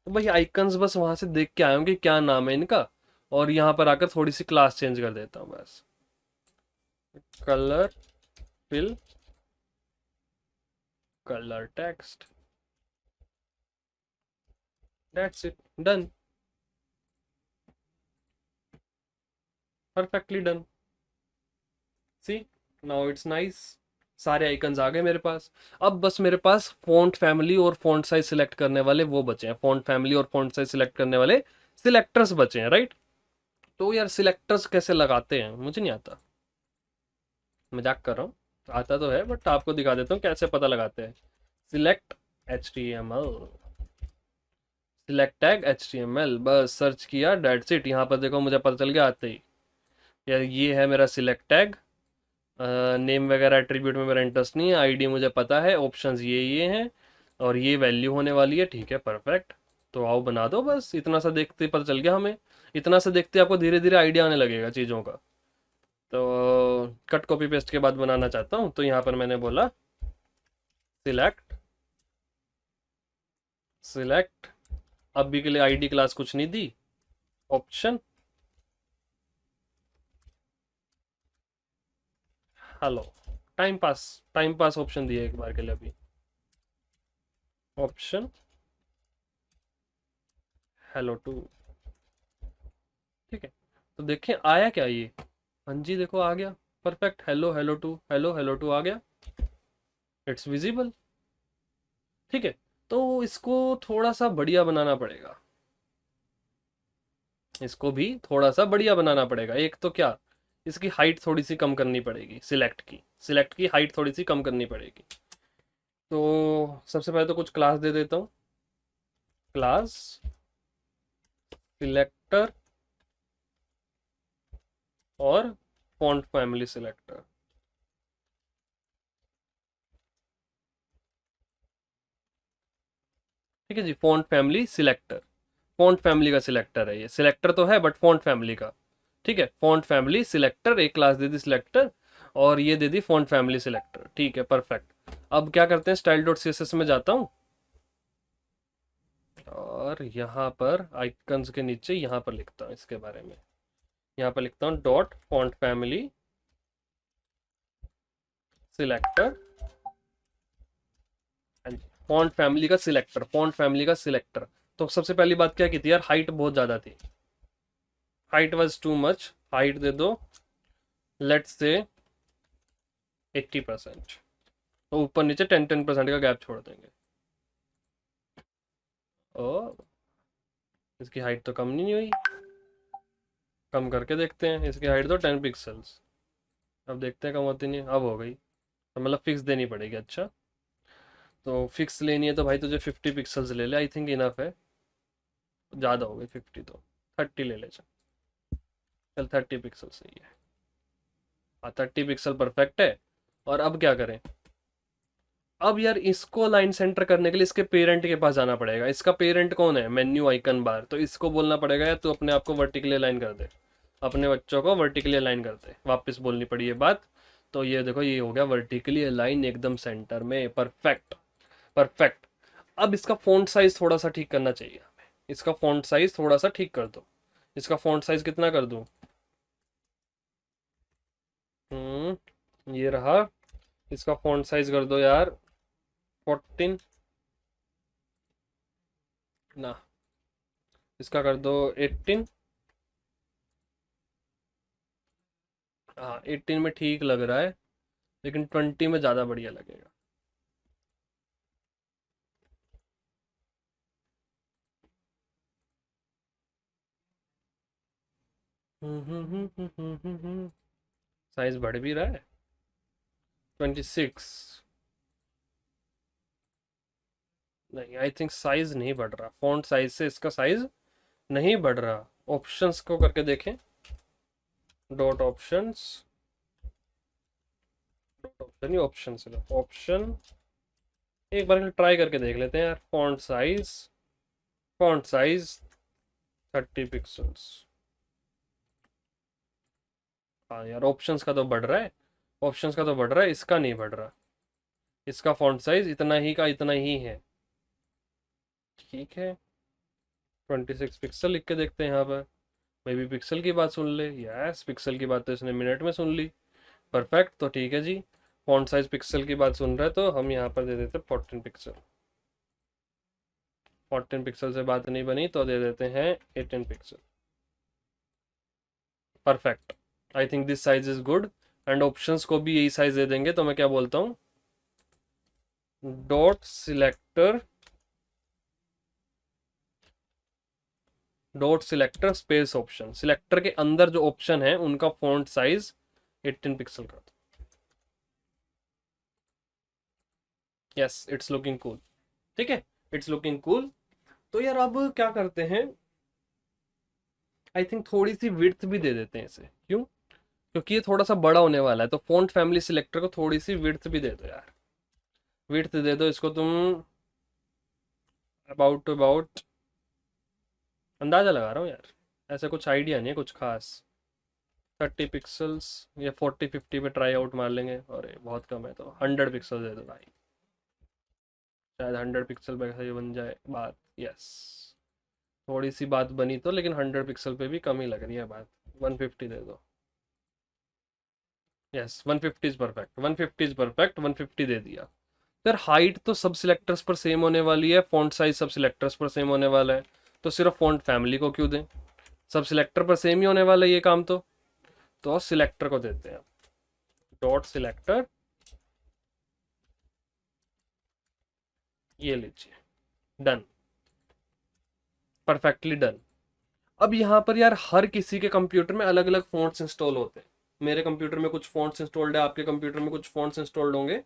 तो भाई आइकन्स बस वहां से देख के आया हूँ कि क्या नाम है इनका, और यहाँ पर आकर थोड़ी सी क्लास चेंज कर देता हूँ बस, colour fill colour text, that's it, done, perfectly done. See, now it's nice, सारे आइकन्स आ गए मेरे पास। अब बस मेरे पास फॉन्ट फैमिली और फॉन्ट साइज सिलेक्ट करने वाले वो बचे हैं, फॉन्ट फैमिली और फॉन्ट साइज सिलेक्ट करने वाले सिलेक्टर्स बचे हैं, राइट। तो यार सिलेक्टर्स कैसे लगाते हैं मुझे नहीं आता, मजाक कर रहा हूँ, आता तो है बट आपको दिखा देता हूँ कैसे पता लगाते हैं। Select HTML, select tag HTML, बस सर्च किया, डेट्स इट। यहाँ पर देखो मुझे पता चल गया आते ही, यार ये है मेरा सिलेक्ट टैग। नेम वगैरह एट्रीब्यूट में मेरा इंटरेस्ट नहीं है, आईडी मुझे पता है, ऑप्शंस ये हैं, और ये वैल्यू होने वाली है, ठीक है परफेक्ट। तो आओ बना दो, बस इतना सा देखते पता चल गया हमें, इतना सा देखते आपको धीरे धीरे आइडिया आने लगेगा चीज़ों का। तो कट कॉपी पेस्ट के बाद बनाना चाहता हूँ, तो यहाँ पर मैंने बोला सिलेक्ट सिलेक्ट, अभी के लिए आईडी क्लास कुछ नहीं दी, option hello, time pass option दिया एक बार के लिए अभी, ऑप्शन हेलो टू। ठीक है, तो देखें आया क्या ये, हाँ जी देखो आ गया, perfect, hello hello two, hello hello two आ गया, इट्स विजिबल। ठीक है, तो इसको थोड़ा सा बढ़िया बनाना पड़ेगा, इसको भी थोड़ा सा बढ़िया बनाना पड़ेगा। एक तो क्या, इसकी हाइट थोड़ी सी कम करनी पड़ेगी, सिलेक्ट की हाइट थोड़ी सी कम करनी पड़ेगी। तो सबसे पहले तो कुछ क्लास दे देता हूँ, क्लास सिलेक्टर और फॉन्ट फैमिली सिलेक्टर। ठीक है जी, font family selector, font family का सिलेक्टर है ये, सिलेक्टर तो है बट फॉन्ट फैमिली का। ठीक है, फॉन्ट फैमिली सिलेक्टर, एक क्लास दे दी सिलेक्टर, और ये दे दी फॉन्ट फैमिली सिलेक्टर। ठीक है परफेक्ट। अब क्या करते हैं, style dot C S S में जाता हूँ, और यहाँ पर आइकन्स के नीचे यहाँ पर लिखता हूँ इसके बारे में, यहाँ पर लिखता हूँ dot font family selector, font family का सिलेक्टर, फॉन्ट फैमिली का सिलेक्टर। तो सबसे पहली बात क्या की थी यार, हाइट बहुत ज्यादा थी, height was too much, height दे दो लेट्स से 80%, तो ऊपर नीचे 10% का गैप छोड़ देंगे। और इसकी हाइट तो कम नहीं हुई, कम करके देखते हैं, इसकी हाइट तो 10 पिक्सल्स, अब देखते हैं कम होती नहीं, अब हो गई, तो मतलब फिक्स देनी पड़ेगी। अच्छा, तो फिक्स लेनी है तो भाई तुझे 50 पिक्सल्स ले ले, आई थिंक इनफ है, ज़्यादा हो गई 50, तो 30 ले ले, चल चल 30 पिक्सल सही है, हाँ 30 पिक्सल परफेक्ट है। और अब क्या करें, अब यार इसको लाइन सेंटर करने के लिए इसके पेरेंट के पास जाना पड़ेगा, इसका पेरेंट कौन है, मेन्यू आइकन बार, तो इसको बोलना पड़ेगा यार तू अपने आप को वर्टिकली अलाइन कर दे, अपने बच्चों को वर्टिकली अलाइन कर दे, वापस बोलनी पड़ी ये बात। तो ये देखो ये हो गया वर्टिकली अलाइन एकदम सेंटर में, परफेक्ट परफेक्ट। अब इसका फ़ॉन्ट साइज थोड़ा सा ठीक करना चाहिए हमें, इसका फ़ॉन्ट साइज थोड़ा सा ठीक कर दो, इसका फ़ॉन्ट साइज कितना कर दूं, ये रहा, इसका फ़ॉन्ट साइज कर दो यार 14, ना इसका कर दो 18, हाँ 18 में ठीक लग रहा है, लेकिन 20 में ज़्यादा बढ़िया लगेगा। साइज बढ़ भी रहा है, 26, नहीं आई थिंक साइज नहीं बढ़ रहा, फॉन्ट साइज से इसका साइज नहीं बढ़ रहा। ऑप्शंस को करके देखें, डॉट ऑप्शंस, ऑप्शन ही ऑप्शन से लो, ऑप्शन, एक बार ट्राई करके देख लेते हैं यार, फॉन्ट साइज 30 पिक्सल्स, हाँ यार ऑप्शंस का तो बढ़ रहा है, ऑप्शंस का तो बढ़ रहा है, इसका नहीं बढ़ रहा, इसका फॉन्ट साइज इतना ही का इतना ही है। ठीक है, 26 पिक्सल लिख के देखते हैं यहाँ पर, मे भी पिक्सल की बात सुन ले, यस पिक्सल की बात तो इसने मिनट में सुन ली, परफेक्ट। तो ठीक है जी, फॉन्ट साइज पिक्सल की बात सुन रहा है, तो हम यहाँ पर दे देते 14 पिक्सल, 14 पिक्सल से बात नहीं बनी तो दे देते हैं 18 pixel, perfect. I think this size is good, and options को भी यही साइज दे देंगे, तो मैं क्या बोलता हूँ, dot selector, dot selector space option, selector के अंदर जो ऑप्शन है उनका फॉन्ट साइज 18 पिक्सल कर दो, यस इट्स लुकिंग कूल। ठीक है, इट्स लुकिंग कूल। तो यार अब क्या करते हैं, आई थिंक थोड़ी सी विड्थ भी दे देते हैं इसे, क्यों, क्योंकि ये थोड़ा सा बड़ा होने वाला है, तो फॉन्ट फैमिली सिलेक्टर को थोड़ी सी विड्थ भी दे दो यार, विड्थ दे दो इसको तुम, अबाउट अंदाजा लगा रहा हूँ यार, ऐसा कुछ आइडिया नहीं है कुछ खास, 30 पिक्सल्स या 40-50 पे ट्राई आउट मार लेंगे। अरे बहुत कम है, तो 100 पिक्सल दे दो भाई, शायद 100 पिक्सल पे ये बन जाए बात। यस, थोड़ी सी बात बनी तो, लेकिन 100 पिक्सल पे भी कम ही लग रही है बात। 150 दे दो। Yes, 150 is perfect, 150 is perfect, 150 दे दिया। यार हाइट तो सब सिलेक्टर्स पर सेम होने वाली है, फॉन्ट साइज सब सिलेक्टर्स पर सेम होने वाला है, तो सिर्फ फॉन्ट फैमिली को क्यों दें, सब सिलेक्टर पर सेम ही होने वाला है ये काम। तो सिलेक्टर को देते हैं, डॉट सिलेक्टर, ये लीजिए, डन, परफेक्टली डन। अब यहाँ पर यार हर किसी के कंप्यूटर में अलग अलग फॉन्ट्स इंस्टॉल होते हैं। मेरे कंप्यूटर में कुछ फॉन्ट्स इंस्टॉल्ड है, आपके कंप्यूटर में कुछ फॉन्ट्स इंस्टॉल्ड होंगे।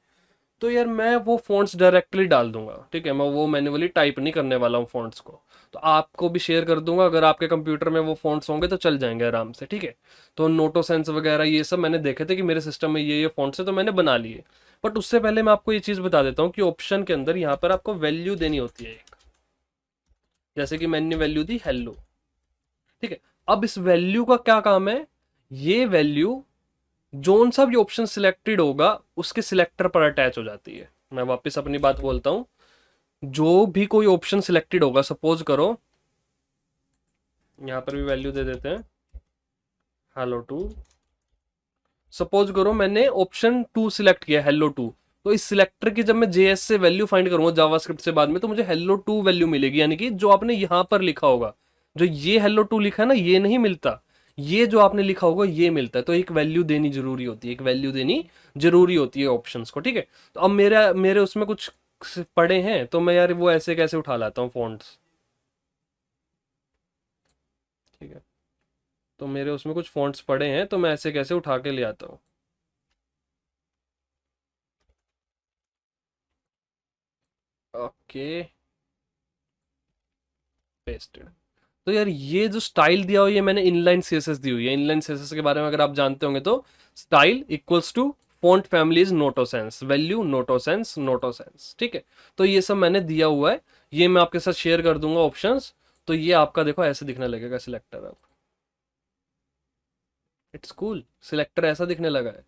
तो यार मैं वो फॉन्ट्स डायरेक्टली डाल दूंगा, ठीक है, मैं वो मैन्युअली टाइप नहीं करने वाला हूँ फॉन्ट्स को। तो आपको भी शेयर कर दूंगा, अगर आपके कंप्यूटर में वो फॉन्ट्स होंगे तो चल जाएंगे आराम से, ठीक है। तो नोटो सेंस वगैरह ये सब मैंने देखे थे कि मेरे सिस्टम में ये फॉन्ट्स है, तो मैंने बना लिए। बट उससे पहले मैं आपको ये चीज़ बता देता हूँ कि ऑप्शन के अंदर यहाँ पर आपको वैल्यू देनी होती है एक, जैसे कि मैंने वैल्यू दी हेलो, ठीक है। अब इस वैल्यू का क्या काम है, ये वैल्यू जोन सा भी ऑप्शन सिलेक्टेड होगा उसके सिलेक्टर पर अटैच हो जाती है। मैं वापस अपनी बात बोलता हूं, जो भी कोई ऑप्शन सिलेक्टेड होगा, सपोज करो यहां पर भी वैल्यू दे देते हैं हेलो टू, सपोज करो मैंने ऑप्शन 2 सिलेक्ट किया हेलो टू, तो इस सिलेक्टर की जब मैं जेएस से वैल्यू फाइंड करूंगा जावास्क्रिप्ट से बाद में, तो मुझे हेलो टू वैल्यू मिलेगी, यानी कि जो आपने यहां पर लिखा होगा, जो ये हेलो टू लिखा है ना, ये नहीं मिलता, ये जो आपने लिखा होगा ये मिलता है। तो एक वैल्यू देनी जरूरी होती है, एक वैल्यू देनी जरूरी होती है ऑप्शंस को, ठीक है। तो अब मेरे उसमें कुछ पड़े हैं, तो मैं यार वो ऐसे कैसे उठा लाता हूँ फॉन्ट्स, ठीक है। तो मेरे उसमें कुछ फॉन्ट्स पड़े हैं, तो मैं ऐसे कैसे उठा के ले आता हूँ। Okay, pasted. तो यार ये जो स्टाइल दिया हुआ है, ये मैंने इनलाइन सीएसएस दी हुई है। इनलाइन सीएसएस के बारे में अगर आप जानते होंगे तो style equals to font families Noto Sans, value Noto Sans, Noto Sans, ठीक है। तो ये सब मैंने दिया हुआ है, ये मैं आपके साथ शेयर कर दूंगा ऑप्शंस। तो ये आपका देखो ऐसे दिखने लगेगा सिलेक्टर, अब इट्स कूल, सिलेक्टर ऐसा दिखने लगा है,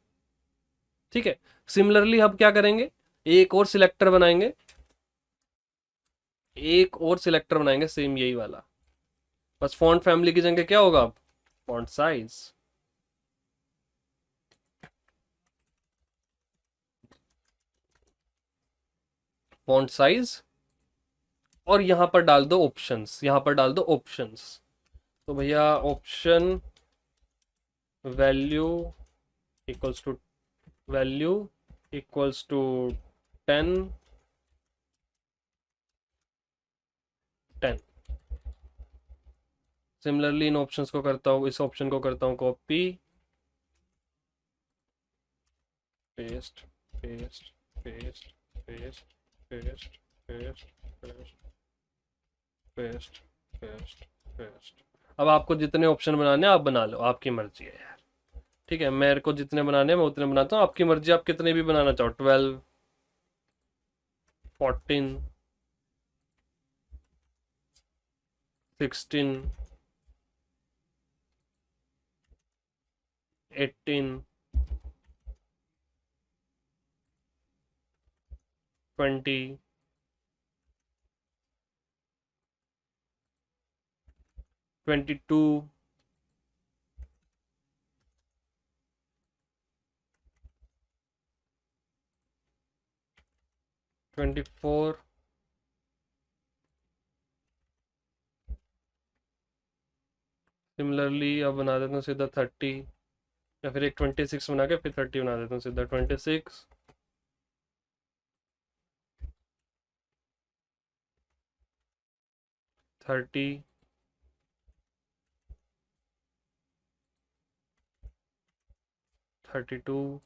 ठीक है। सिमिलरली अब क्या करेंगे, एक और सिलेक्टर बनाएंगे, एक और सिलेक्टर बनाएंगे सेम यही वाला, बस फॉन्ट फैमिली की जगह क्या होगा अब, फॉन्ट साइज, फॉन्ट साइज, और यहां पर डाल दो ऑप्शंस, यहां पर डाल दो ऑप्शंस। तो भैया option value equals to, value equals to 10, 10। Similarly इन ऑप्शंस को करता हूँ, इस ऑप्शन को करता हूँ copy, paste, paste, paste, paste, paste, paste, paste, paste, paste, paste. अब आपको जितने ऑप्शन बनाने हैं आप बना लो, आपकी मर्जी है यार, ठीक है। मेरे को जितने बनाने हैं मैं उतने बनाता हूँ, आपकी मर्जी, आप कितने भी बनाना चाहो, 12, 14, 16, 18, 20, 22, 24, सिमिलरली अब बना देता हूँ सीधा 30, या फिर एक 26 बना के फिर 30 बना देता हूँ सीधा, 26, 30, 32,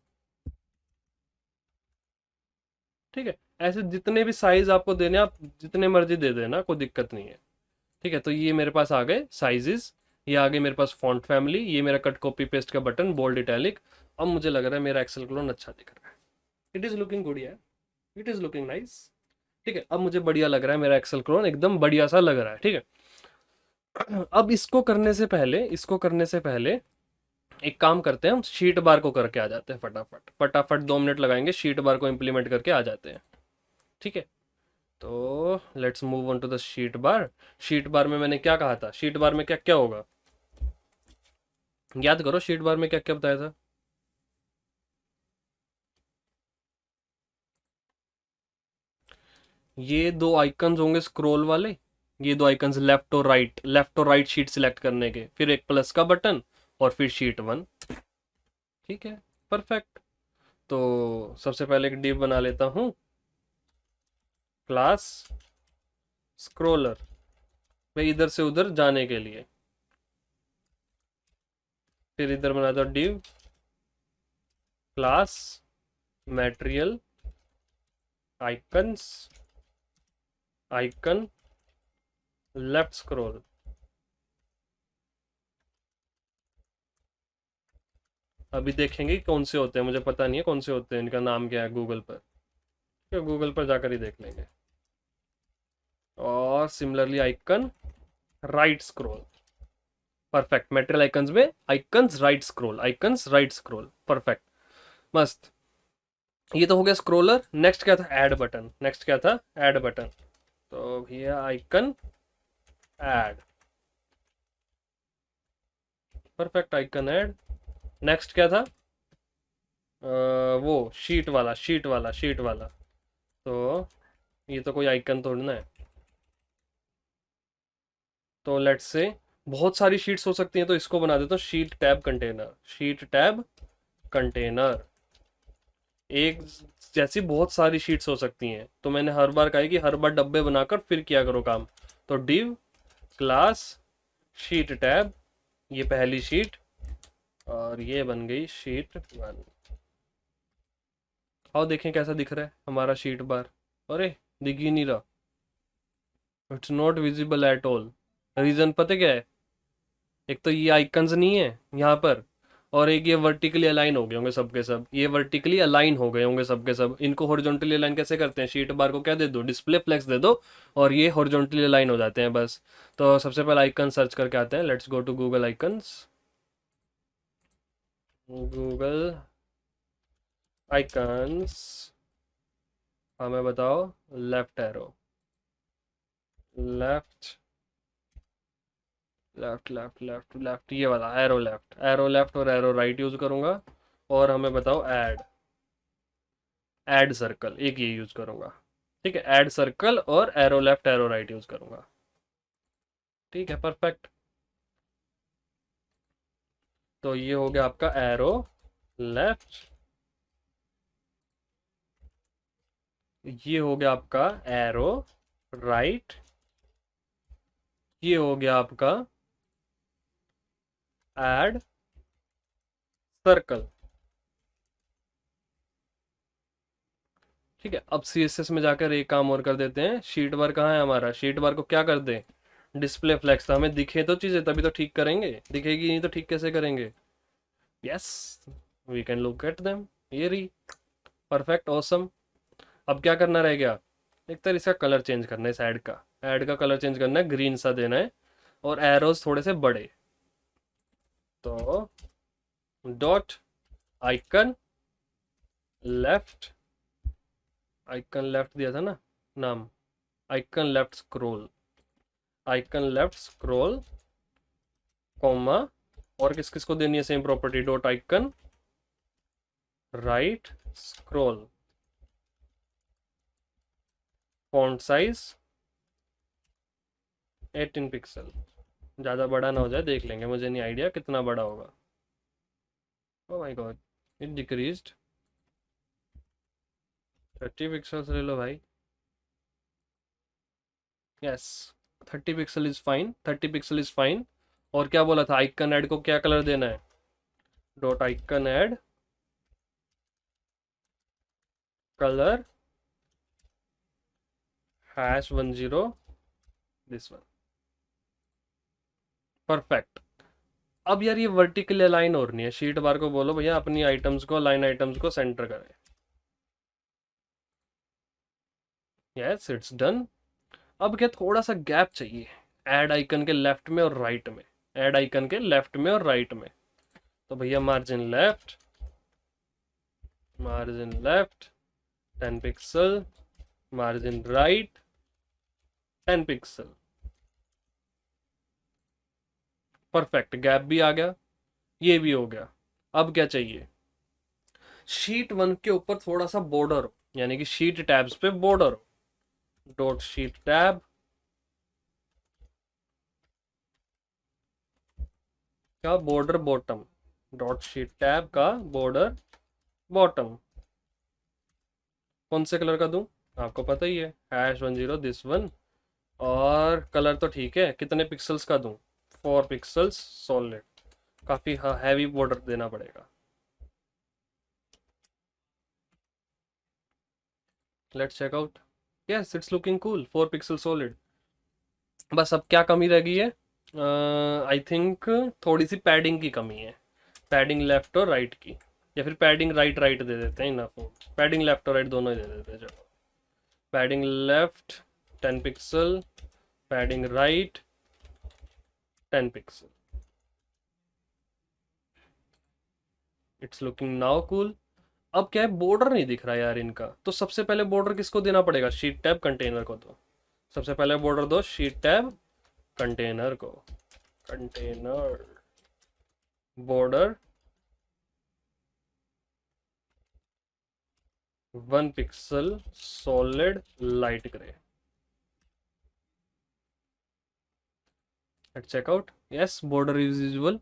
ठीक है। ऐसे जितने भी साइज आपको देने आप जितने मर्जी दे देना, कोई दिक्कत नहीं है, ठीक है। तो ये मेरे पास आ गए साइजेस, ये आ गए मेरे पास फॉन्ट फैमिली, ये मेरा कट कॉपी पेस्ट का बटन, बोल्ड इटैलिक। अब मुझे लग रहा है मेरा एक्सेल क्लोन अच्छा दिख रहा है, इट इज लुकिंग गुड यार, इट इज लुकिंग नाइस, ठीक है। अब मुझे बढ़िया लग रहा है, मेरा एक्सेल क्लोन एकदम बढ़िया सा लग रहा है, ठीक है। अब इसको करने से पहले एक काम करते हैं, हम शीट बार को करके आ जाते हैं फटाफट फटाफट, 2 मिनट लगाएंगे, शीट बार को इम्प्लीमेंट करके आ जाते हैं। ठीक है, तो let's move on to the sheet bar. Sheet bar में मैंने क्या कहा था, शीट बार में क्या क्या होगा, याद करो शीट बार में क्या क्या बताया था। ये दो आइकन्स होंगे स्क्रॉल वाले, ये दो आइकन्स लेफ्ट और राइट शीट सिलेक्ट करने के, फिर एक प्लस का बटन और फिर शीट 1। ठीक है, परफेक्ट। तो सबसे पहले एक डिव बना लेता हूँ, क्लास स्क्रोलर, भाई इधर से उधर जाने के लिए। फिर इधर बना दो div class material icons icon left scroll. अभी देखेंगे कि कौन से होते हैं, मुझे पता नहीं है कौन से होते हैं, इनका नाम क्या है गूगल पर, तो गूगल पर जाकर ही देख लेंगे। और similarly icon right scroll, perfect. Material icons में icons right scroll, icons right scroll, perfect, मस्त। ये तो हो गया स्क्रोलर। नेक्स्ट क्या था, ऐड बटन। नेक्स्ट क्या था, ऐड बटन। तो भैया icon add, perfect, icon add. Next क्या था, वो शीट वाला। तो ये तो कोई आइकन थोड़ी ना है, तो लेट्स से बहुत सारी शीट्स हो सकती हैं, तो इसको बना देता हूँ sheet tab container. Sheet tab container, एक जैसी बहुत सारी शीट्स हो सकती हैं, तो मैंने हर बार कहा है कि हर बार डब्बे बनाकर फिर किया करो काम। तो डिव क्लास शीट टैब, ये पहली शीट और ये बन गई शीट 1। आओ देखें कैसा दिख रहा है हमारा शीट बार। अरे दिख ही नहीं रहा, it's not visible at all. Reason पता क्या है, एक तो ये आइकन्स नहीं है यहाँ पर, और एक ये वर्टिकली अलाइन हो गए होंगे सब के सब, ये वर्टिकली अलाइन हो गए होंगे सब के सब। इनको हॉरिजॉन्टली अलाइन कैसे करते हैं, शीट बार को क्या दे दो, डिस्प्ले फ्लेक्स दे दो, और ये हॉरिजॉन्टली अलाइन हो जाते हैं बस। तो सबसे पहले आइकन सर्च करके आते हैं, let's go to Google icons. Google icons, हमें बताओ left arrow, left left left left left, ये वाला एरो लेफ्ट, एरो लेफ्ट और एरो राइट यूज करूंगा। और हमें बताओ ऐड, ऐड सर्कल, एक ये यूज करूंगा। ठीक है, ऐड सर्कल और arrow left arrow right use करूंगा। ठीक है, परफेक्ट। तो ये हो गया आपका एरो लेफ्ट, ये हो गया आपका एरो राइट, ये हो गया आपका ऐड सर्कल। ठीक है, अब सीएसएस में जाकर एक काम और कर देते हैं। शीट बार कहाँ है हमारा, शीट बार को क्या कर दे, डिस्प्ले फ्लेक्स। तो हमें दिखे तो चीजें तभी तो ठीक करेंगे, दिखेगी नहीं तो ठीक कैसे करेंगे। Yes, we can look at them, ये रही, परफेक्ट, ऑसम। अब क्या करना रह गया, एक तरह इसका कलर चेंज करना है, इस ऐड का कलर चेंज करना है, ग्रीन सा देना है, और एरोज थोड़े से बड़े। तो dot icon left, icon left दिया था ना नाम, icon left scroll, icon left scroll comma, और किस किस को देनी है same property, dot icon right scroll, font size 18 pixel. ज़्यादा बड़ा ना हो जाए, देख लेंगे, मुझे नहीं आइडिया कितना बड़ा होगा। Oh my God, it decreased, 30 pixels ले लो भाई। Yes, 30 pixel is fine, 30 pixel is fine. और क्या बोला था, आइकन ऐड को क्या कलर देना है, dot icon add colour #10, this one, perfect. अब यार ये वर्टिकल अलाइन और नहीं है, शीट बार को बोलो भैया अपनी आइटम्स को, लाइन आइटम्स को सेंटर करें। Yes, it's done. अब क्या थोड़ा सा गैप चाहिए, ऐड आइकन के लेफ्ट में और राइट में, ऐड आइकन के लेफ्ट में और राइट में। तो भैया margin left 10 pixel, margin right 10 pixel. Perfect, gap भी आ गया, ये भी हो गया। अब क्या चाहिए, शीट 1 के ऊपर थोड़ा सा बॉर्डर हो, यानी कि शीट टैब्स पे बॉर्डर हो। डॉट शीट टैब का border bottom, dot sheet tab का बॉर्डर बॉटम कौन से कलर का दूं, आपको पता ही है, #10 दिस वन। और कलर तो ठीक है, कितने पिक्सल्स का दूं, 4 पिक्सल्स सॉलिड। काफी हैवी बॉर्डर देना पड़ेगा। Let's check out, yes it's looking cool, 4 pixel solid. बस अब क्या कमी रह गई है, आई थिंक थोड़ी सी पैडिंग की कमी है, पैडिंग लेफ्ट और राइट की, या फिर पैडिंग राइट राइट दे देते हैं, इनफ हो, पैडिंग लेफ्ट और राइट दोनों ही दे देते हैं। चलो, padding left 10 pixel, padding right 10 pixel. It's looking now cool. अब क्या है, बॉर्डर नहीं दिख रहा यार इनका, तो सबसे पहले बॉर्डर किसको देना पड़ेगा, शीट टैब कंटेनर को। तो सबसे पहले बॉर्डर दो शीट टैब कंटेनर को, container border 1 pixel solid light grey. Check out, yes border is visible.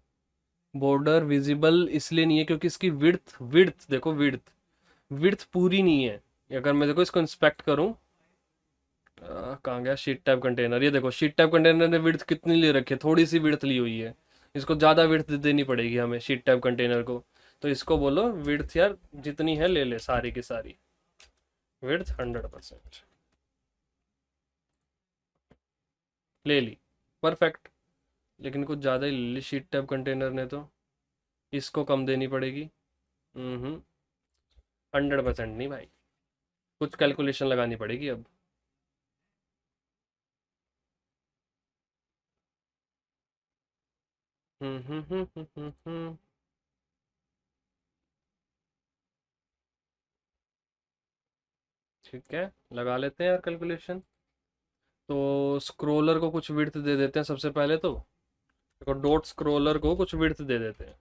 Border visible इसलिए नहीं है क्योंकि इसकी विड्थ विड्थ देखो, विड्थ विड्थ पूरी नहीं है। अगर मैं देखो इसको इंस्पेक्ट करूं, कहाँ गया शीट टैब कंटेनर, ये देखो शीट टैब कंटेनर ने विड्थ कितनी ले रखी है, थोड़ी सी विड्थ ली हुई है। इसको ज़्यादा विड्थ देनी पड़ेगी हमें शीट टैब कंटेनर को। तो इसको बोलो विड्थ यार जितनी है ले ले, सारी की सारी विड्थ 100% ले ली, परफेक्ट। लेकिन कुछ ज़्यादा ही ले ली शीट टैब कंटेनर ने, तो इसको कम देनी पड़ेगी। 100% नहीं भाई, कुछ कैलकुलेशन लगानी पड़ेगी अब। हम्म। ठीक है, लगा लेते हैं यार कैलकुलेशन। तो स्क्रोलर को कुछ विड्थ दे देते हैं सबसे पहले, तो देखो डॉट स्क्रोलर को कुछ विड्थ दे देते हैं,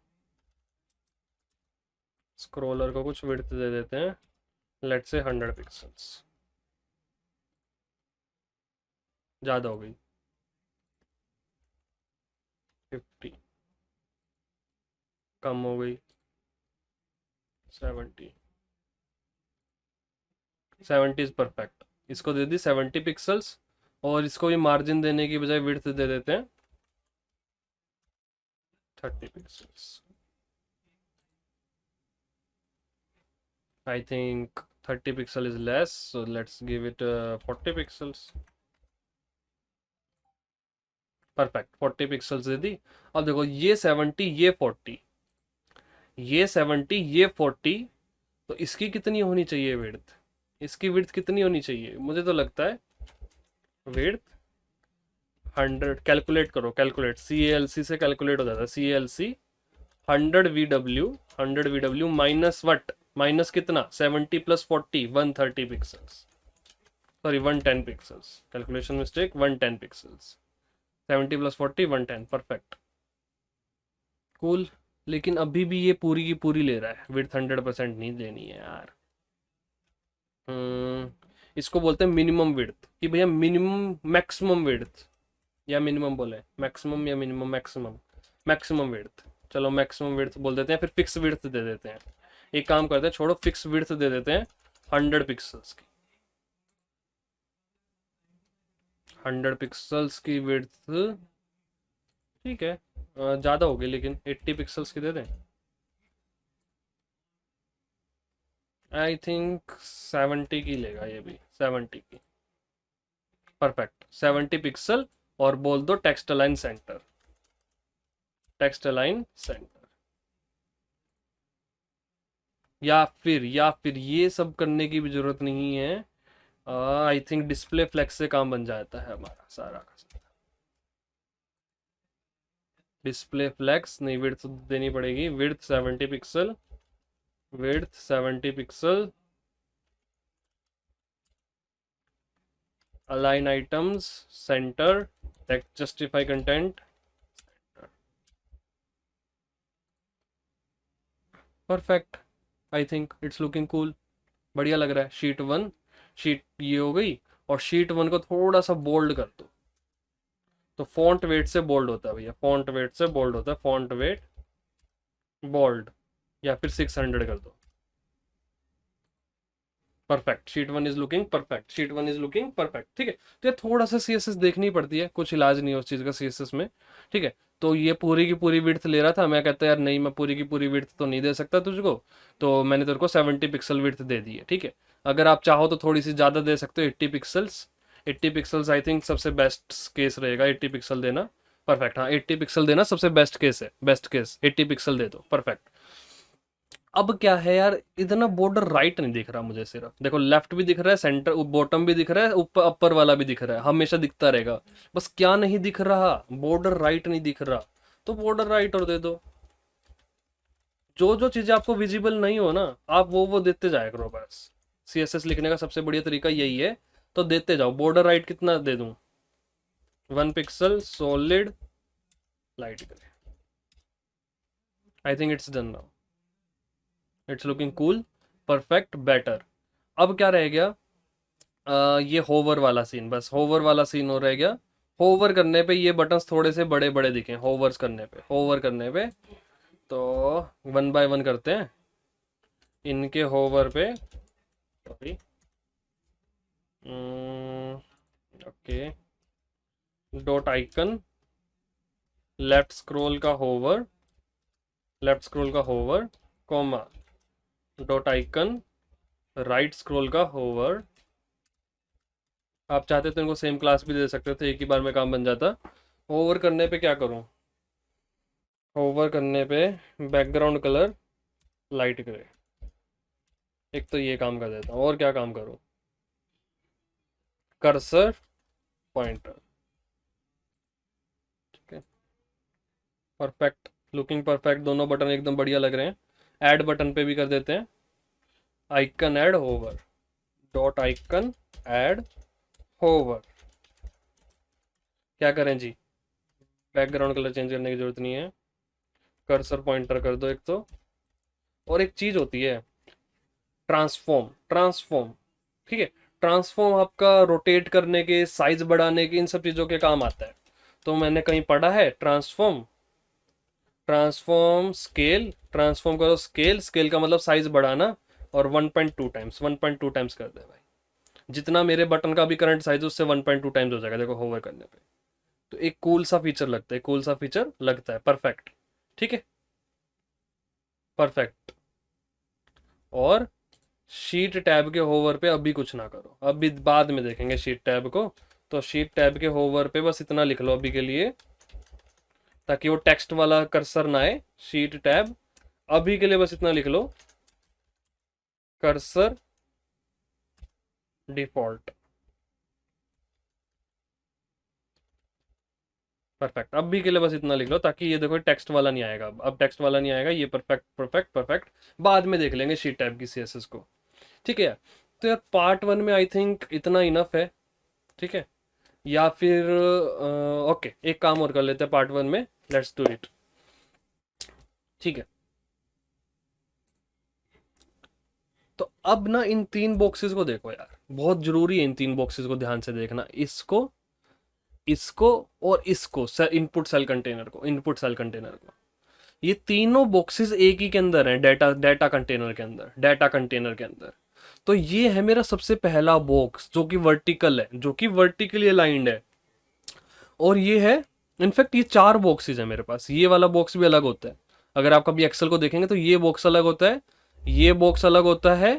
स्क्रोलर को कुछ विड्थ दे देते हैं, लेट्स से 100 पिक्सल्स। ज़्यादा हो गई, 50 कम हो गई, 70 70 इज परफेक्ट। इसको दे दी 70 पिक्सल्स, और इसको भी मार्जिन देने की बजाय विड्थ दे देते हैं 30 pixels. I think 30 pixel is less, so let's give it 40 pixels. Perfect, 40 pixels दे दी। अब देखो ये 70 ये 40, ये 70 ये 40, तो इसकी कितनी होनी चाहिए विड्थ, इसकी विड्थ कितनी होनी चाहिए, मुझे तो लगता है विड्थ 100, कैलकुलेट करो, कैलकुलेट CALC से कैलकुलेट हो जाता है, CALC 100 VW minus what, minus कितना 70 + 40 130 pixels, sorry 110 pixels, calculation mistake, 110 pixels, 70 + 40 110, perfect cool. लेकिन अभी भी ये पूरी की पूरी ले रहा है विड्थ, 100% नहीं देनी है यार। इसको बोलते हैं मिनिमम विड्थ, कि भैया मिनिमम मैक्सिमम विड्थ, या मिनिमम बोले मैक्सिमम, या मिनिमम मैक्सिमम, मैक्सिमम विड्थ। चलो मैक्सिमम विड्थ बोल देते हैं, फिर फिक्स विड्थ दे देते हैं। एक काम करते हैं, छोड़ो फिक्स विड्थ दे देते हैं 100 पिक्सल्स की, 100 पिक्सल्स की विड्थ। ठीक है, ज़्यादा हो गई, लेकिन 80 पिक्सल्स की दे दें। आई थिंक 70 की लेगा ये भी, 70 की, परफेक्ट 70 पिक्सल। और बोल दो text align centre, text align centre. या फिर ये सब करने की भी जरूरत नहीं है, आई थिंक डिस्प्ले फ्लेक्स से काम बन जाता है हमारा सारा का सारा। डिस्प्ले फ्लेक्स नहीं, विड्थ देनी पड़ेगी, width 70 pixel, width 70 pixel, align items centre, text justify content, perfect. I think it's looking cool, बढ़िया लग रहा है। शीट 1, शीट ये हो गई, और शीट 1 को थोड़ा सा बोल्ड कर दो। तो फॉन्ट वेट से बोल्ड होता है भैया, फॉन्ट वेट से बोल्ड होता है, फॉन्ट वेट बोल्ड, या फिर 600 कर दो। Perfect, sheet 1 is looking perfect, sheet 1 is looking perfect. ठीक है, तो ये थोड़ा सा सीएसएस देखनी पड़ती है, कुछ इलाज नहीं है उस चीज़ का सीएसएस में। ठीक है, तो ये पूरी की पूरी विड्थ ले रहा था, मैं कहता यार नहीं, मैं पूरी की पूरी विड्थ तो नहीं दे सकता तुझको, तो मैंने तेरे को 70 पिक्सल विड्थ दे दी है। ठीक है, अगर आप चाहो तो थोड़ी सी ज़्यादा दे सकते हो, 80 पिक्सल्स, 80 पिक्सल्स आई थिंक सबसे बेस्ट केस रहेगा, 80 पिक्सल देना। परफेक्ट, हाँ 80 पिक्सल देना सबसे बेस्ट केस है, बेस्ट केस 80 पिक्सल दे दो, परफेक्ट। अब क्या है यार, इतना बॉर्डर राइट नहीं दिख रहा मुझे, सिर्फ देखो लेफ्ट भी दिख रहा है, सेंटर बॉटम भी दिख रहा है, ऊपर अपर वाला भी दिख रहा है, हमेशा दिखता रहेगा, बस क्या नहीं दिख रहा, बॉर्डर राइट नहीं दिख रहा, तो बॉर्डर राइट और दे दो। जो जो चीजें आपको विजिबल नहीं हो ना, आप वो देते जाया करो बस। सीएसएस लिखने का सबसे बढ़िया तरीका यही है, तो देते जाओ। बॉर्डर राइट कितना दे दूं, 1 पिक्सल सॉलिड लाइट करे। I think it's done now, it's looking cool, perfect, better. अब क्या रह गया, ये होवर वाला सीन, बस होवर वाला सीन हो रह गया। होवर करने पे ये बटन्स थोड़े से बड़े बड़े दिखे, होवर्स करने पे, होवर करने पे, तो 1 बाय 1 करते हैं इनके होवर पे। Sorry, okay, dot icon, left scroll का होवर, लेफ्ट स्क्रॉल का hover, comma, dot icon, right scroll का होवर। आप चाहते तो इनको सेम क्लास भी दे सकते थे, एक ही बार में काम बन जाता। होवर करने पे क्या करूं, होवर करने पे बैकग्राउंड कलर लाइट ग्रे, एक तो ये काम कर देता हूँ, और क्या काम करूं, कर्सर पॉइंटर। ठीक है, परफेक्ट, लुकिंग परफेक्ट, दोनों बटन एकदम बढ़िया लग रहे हैं। ऐड बटन पे भी कर देते हैं, icon add hover, dot icon add hover. क्या करें जी, बैकग्राउंड कलर चेंज करने की जरूरत नहीं है, कर्सर पॉइंटर कर दो एक तो। और एक चीज होती है ट्रांसफॉर्म, ट्रांसफॉर्म, ठीक है, ट्रांसफॉर्म आपका रोटेट करने के, साइज बढ़ाने के, इन सब चीजों के काम आता है। तो मैंने कहीं पढ़ा है ट्रांसफॉर्म, ट्रांसफॉर्म स्केल, ट्रांसफॉर्म करो स्केल, स्केल का मतलब साइज बढ़ाना, और 1.2 टाइम्स, 1.2 टाइम्स कर दे भाई, जितना मेरे बटन का भी करंट साइज उससे 1.2 टाइम्स हो जाएगा, देखो होवर करने पे। तो एक कूल सा फीचर लगता है, कूल सा फीचर लगता है, परफेक्ट। ठीक है, परफेक्ट। और शीट टैब के होवर पे अभी कुछ ना करो, अभी बाद में देखेंगे शीट टैब को। तो शीट टैब के होवर पे बस इतना लिख लो अभी के लिए, ताकि वो टेक्स्ट वाला कर्सर ना आए। शीट टैब, अभी के लिए बस इतना लिख लो, कर्सर डिफॉल्ट, परफेक्ट। अभी के लिए बस इतना लिख लो, ताकि ये देखो टेक्स्ट वाला नहीं आएगा, अब टेक्स्ट वाला नहीं आएगा, ये परफेक्ट परफेक्ट परफेक्ट, बाद में देख लेंगे शीट टैब की सीएसएस को। ठीक है, तो यार पार्ट 1 में आई थिंक इतना इनफ है। ठीक है, या फिर ओके, एक काम और कर लेते हैं पार्ट 1 में, लेट्स डू इट। ठीक है, तो अब ना इन 3 बॉक्सेस को देखो यार, बहुत जरूरी है इन 3 बॉक्सेस को ध्यान से देखना, इसको, इसको और इसको, इनपुट सेल कंटेनर को, इनपुट सेल कंटेनर को। ये तीनों बॉक्सेस एक ही के अंदर है, डाटा डाटा कंटेनर के अंदर, डाटा कंटेनर के अंदर। तो ये है मेरा सबसे पहला बॉक्स, जो कि वर्टिकल है, जो कि वर्टिकली अलाइंड है। और ये है, इनफैक्ट ये 4 बॉक्सेस है मेरे पास, ये वाला बॉक्स भी अलग होता है। अगर आप कभी एक्सेल को देखेंगे तो ये बॉक्स अलग होता है, ये बॉक्स अलग होता है,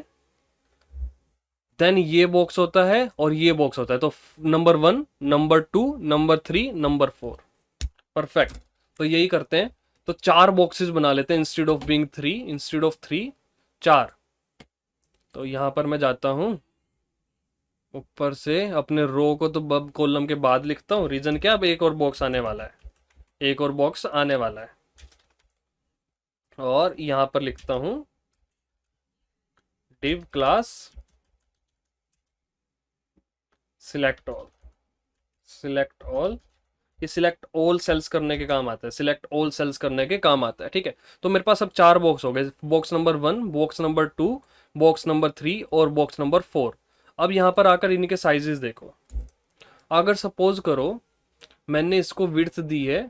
देन ये बॉक्स होता है, और ये बॉक्स होता है। तो number 1, number 2, number 3, number 4, perfect. तो यही करते हैं, तो 4 बॉक्सेस बना लेते हैं, instead of being 3, instead of 3, 4। तो यहां पर मैं जाता हूं ऊपर से, अपने रो को तो बब कॉलम के बाद लिखता हूँ, रीजन क्या, अब एक और बॉक्स आने वाला है। एक और बॉक्स आने वाला है। और यहां पर लिखता हूं div class select all. Select all, ये सिलेक्ट ऑल सेल्स करने के काम आता है, सिलेक्ट ऑल सेल्स करने के काम आता है, ठीक है। तो मेरे पास अब 4 बॉक्स हो गए, box number 1, box number 2, box number 3 और बॉक्स नंबर 4। अब यहाँ पर आकर इनके साइजेस देखो। अगर सपोज करो मैंने इसको विड्थ दी है,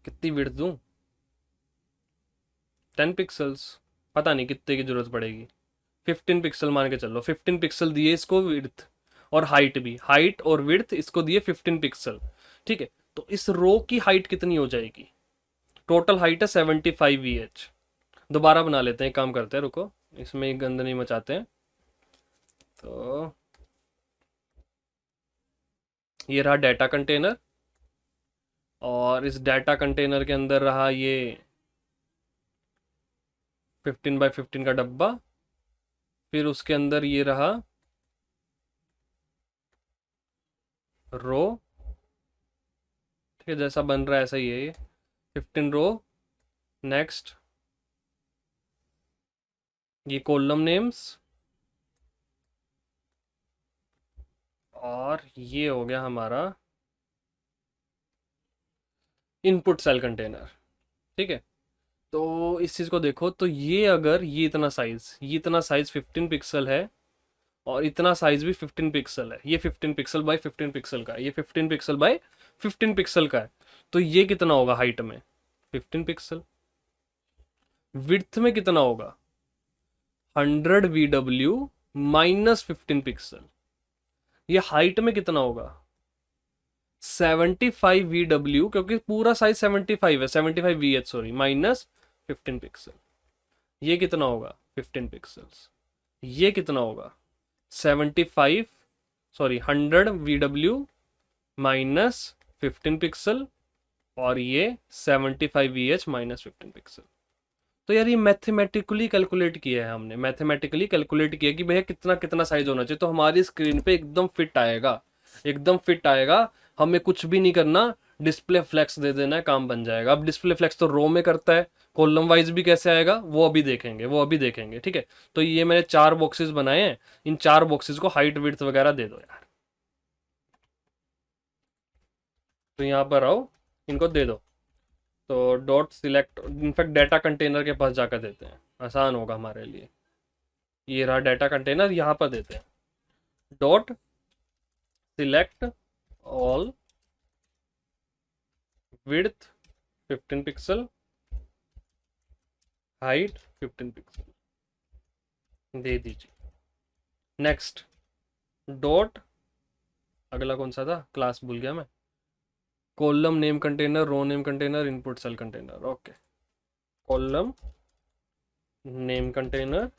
कितनी विड्थ दूं, 10 पिक्सल्स, पता नहीं कितने की जरूरत पड़ेगी, 15 पिक्सल मान के चलो, 15 पिक्सल दिए इसको विड्थ, और हाइट भी, हाइट और विड्थ इसको दिए 15 पिक्सल, ठीक है। तो इस रो की हाइट कितनी हो जाएगी, टोटल हाइट है 75 VH। दोबारा बना लेते हैं, काम करते हैं, रुको, इसमें गंद नहीं मचाते हैं। तो ये रहा डाटा कंटेनर, और इस डाटा कंटेनर के अंदर रहा ये 15 बाय 15 का डब्बा, फिर उसके अंदर ये रहा रो, ठीक है, जैसा बन रहा है ऐसा ही है ये 15 रो। नेक्स्ट ये कॉलम नेम्स, और ये हो गया हमारा इनपुट सेल कंटेनर, ठीक है। तो इस चीज को देखो, तो ये अगर ये इतना साइज, ये इतना साइज 15 पिक्सल है, और इतना साइज भी 15 पिक्सल है, ये 15 पिक्सल बाय 15 पिक्सल का है, ये 15 पिक्सल बाय 15 पिक्सल का है। तो ये कितना होगा हाइट में, 15 पिक्सल। विड्थ में कितना होगा, 100 VW माइनस 15 पिक्सल। ये हाइट में कितना होगा, 75 VW, क्योंकि पूरा साइज 75 है, 75 VH सॉरी, माइनस 15 पिक्सल। ये कितना होगा 15 पिक्सल्स। ये कितना होगा 75 सॉरी 100 VW माइनस 15 पिक्सल, और ये 75 VH माइनस 15 पिक्सल। तो यार ये मैथमेटिकली कैलकुलेट किया है हमने, मैथमेटिकली कैलकुलेट किया कि भैया कितना कितना साइज होना चाहिए, तो हमारी स्क्रीन पे एकदम फिट आएगा, एकदम फिट आएगा। हमें कुछ भी नहीं करना, डिस्प्ले फ्लेक्स दे देना है, काम बन जाएगा। अब डिस्प्ले फ्लेक्स तो रो में करता है, कॉलम वाइज भी कैसे आएगा वो अभी देखेंगे, वो अभी देखेंगे, ठीक है। तो ये मैंने 4 बॉक्सेस बनाए हैं, इन 4 बॉक्सेस को हाइट विड्थ वगैरह दे दो यार। तो यहाँ पर आओ, इनको दे दो। तो dot select, in fact data container के पास जाकर देते हैं, आसान होगा हमारे लिए। ये रहा डाटा कंटेनर, यहाँ पर देते हैं dot select all width 15 pixel, height 15 pixel दे दीजिए। नेक्स्ट डॉट, अगला कौन सा था, क्लास भूल गया मैं, column name container, row name container, input cell container, okay. Column name container,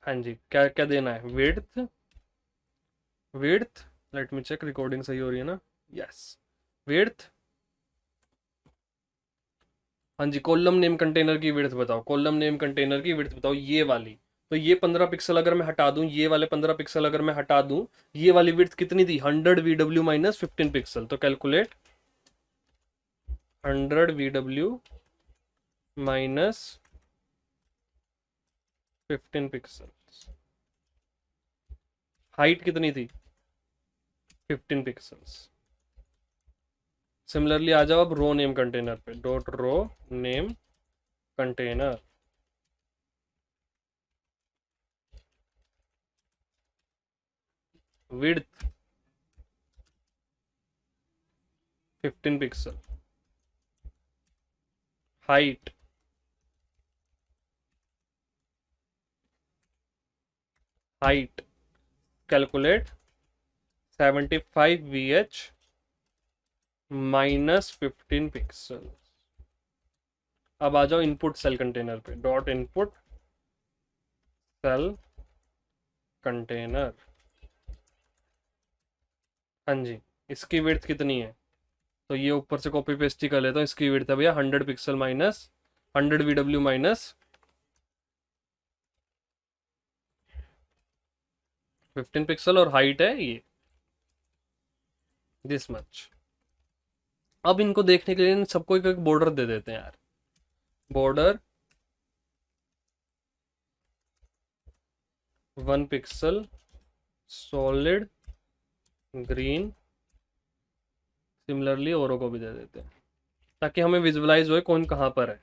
हाँ जी, क्या क्या देना है, width, width, let me check recording सही हो रही है ना, यस, विड्थ, हाँ जी, कॉलम नेम कंटेनर की विड्थ बताओ, कॉलम नेम कंटेनर की विड्थ बताओ, ये वाली। तो ये 15 पिक्सल अगर मैं हटा दूं, ये वाले 15 पिक्सल अगर मैं हटा दूं, ये वाली विड्थ कितनी थी, 100 VW माइनस 15 पिक्सल। तो calculate 100 VW minus 15 pixel. Height कितनी थी 15 पिक्सल्स। सिमिलरली आ जाओ अब रो नेम कंटेनर पे, dot row name container, width 15 pixel, height height calculate 75 VH minus 15 pixel. अब आ जाओ इनपुट सेल कंटेनर पे, डॉट इनपुट सेल कंटेनर, हाँ जी, इसकी विड्थ कितनी है, तो ये ऊपर से कॉपी पेस्ट ही कर लेता हूँ। इसकी विड्थ है भैया 100 pixel minus 100 VW minus 15 pixel और हाइट है ये दिस मच। अब इनको देखने के लिए इन सबको एक बॉर्डर दे देते हैं यार। Border 1 pixel solid green, similarly औरों को भी दे देते हैं ताकि हमें विजुअलाइज होए कौन कहाँ पर है।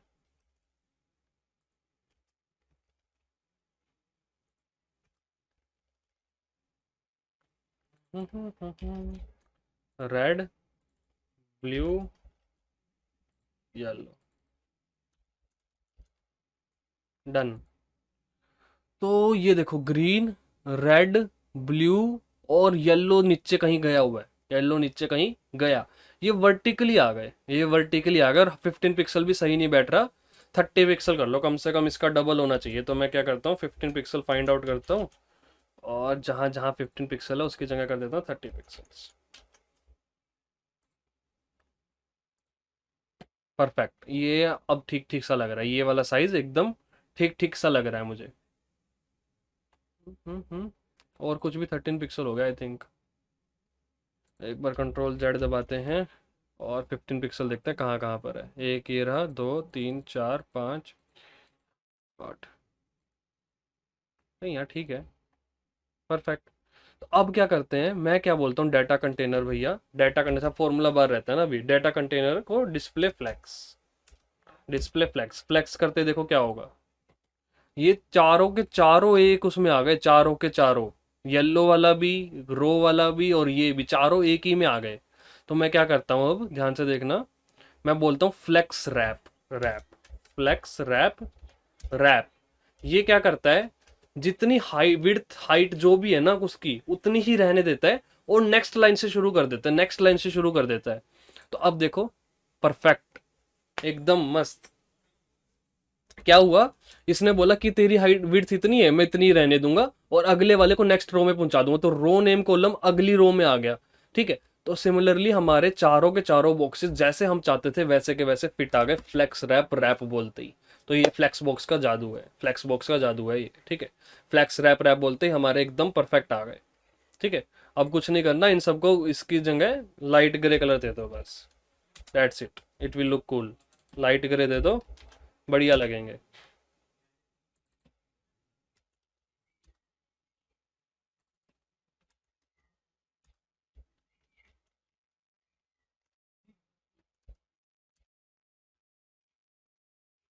Red blue yellow done. तो ये देखो ग्रीन रेड ब्लू और येलो नीचे कहीं गया हुआ है, येलो नीचे कहीं गया। ये वर्टिकली आ गए, ये वर्टिकली आ गए और 15 पिक्सल भी सही नहीं बैठ रहा। 30 पिक्सल कर लो, कम से कम इसका डबल होना चाहिए। तो मैं क्या करता हूँ 15 पिक्सल फाइंड आउट करता हूँ और जहां जहां 15 पिक्सल है उसकी जगह कर देता हूँ 30 पिक्सल्स। परफेक्ट, ये अब ठीक ठीक सा लग रहा है, ये वाला साइज एकदम ठीक ठीक सा लग रहा है मुझे। और कुछ भी 13 पिक्सल हो गया आई थिंक। एक बार कंट्रोल जेड दबाते हैं और 15 पिक्सल देखते हैं कहाँ कहाँ पर है। एक ये रहा, 2 3 4 5 8। नहीं यार ठीक है, परफेक्ट। तो अब क्या करते हैं, मैं क्या बोलता हूँ डाटा कंटेनर भैया, डाटा कंटेनर फॉर्मूला बार रहता है ना अभी, डाटा कंटेनर को display flex, display flex flex करते देखो क्या होगा। ये चारों के चारों एक उसमें आ गए, चारों के चारों, येलो वाला भी, रो वाला भी और ये भी, चारों एक ही में आ गए। तो मैं क्या करता हूँ अब ध्यान से देखना, मैं बोलता हूँ flex wrap, wrap flex wrap wrap. ये क्या करता है, जितनी हाई विड्थ हाइट जो भी है ना उसकी उतनी ही रहने देता है और नेक्स्ट लाइन से शुरू कर देता है, नेक्स्ट लाइन से शुरू कर देता है। तो अब देखो परफेक्ट, एकदम मस्त। क्या हुआ, इसने बोला कि तेरी हाइट विड्थ इतनी है मैं इतनी रहने दूंगा और अगले वाले को नेक्स्ट रो में पहुंचा दूंगा, तो रो नेम कॉलम अगली रो में आ गया। ठीक है, तो सिमिलरली हमारे चारों के चारों बॉक्सेस जैसे हम चाहते थे वैसे के वैसे फिट आ गए, फ्लेक्स रैप रैप बोलते ही। तो ये फ्लेक्स बॉक्स का जादू है, फ्लेक्स बॉक्स का जादू है ये। ठीक है, फ्लेक्स रैप रैप बोलते ही हमारे एकदम परफेक्ट आ गए। ठीक है, अब कुछ नहीं करना, इन सबको इसकी जगह लाइट ग्रे कलर दे दो बस, that's it, it will look cool. Light grey दे दो, बढ़िया लगेंगे।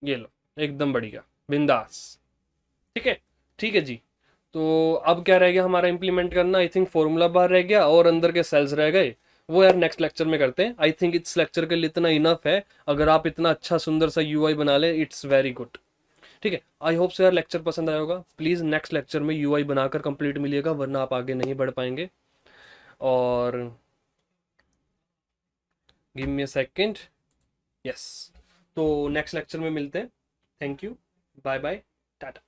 ये लो, एकदम बढ़िया, बिंदास। ठीक है, ठीक है जी। तो अब क्या रह गया हमारा इम्प्लीमेंट करना, आई थिंक फॉर्मूला बार रह गया और अंदर के सेल्स रह गए। वो यार नेक्स्ट लेक्चर में करते हैं, आई थिंक इस लेक्चर के लिए इतना इनफ है। अगर आप इतना अच्छा सुंदर सा यूआई बना ले इट्स वेरी गुड। ठीक है, आई होप सो यार लेक्चर पसंद आया होगा। प्लीज़ नेक्स्ट लेक्चर में यूआई बनाकर कंप्लीट मिलिएगा वरना आप आगे नहीं बढ़ पाएंगे। और give me a second, yes. तो नेक्स्ट लेक्चर में मिलते हैं, thank you, bye bye, Tata.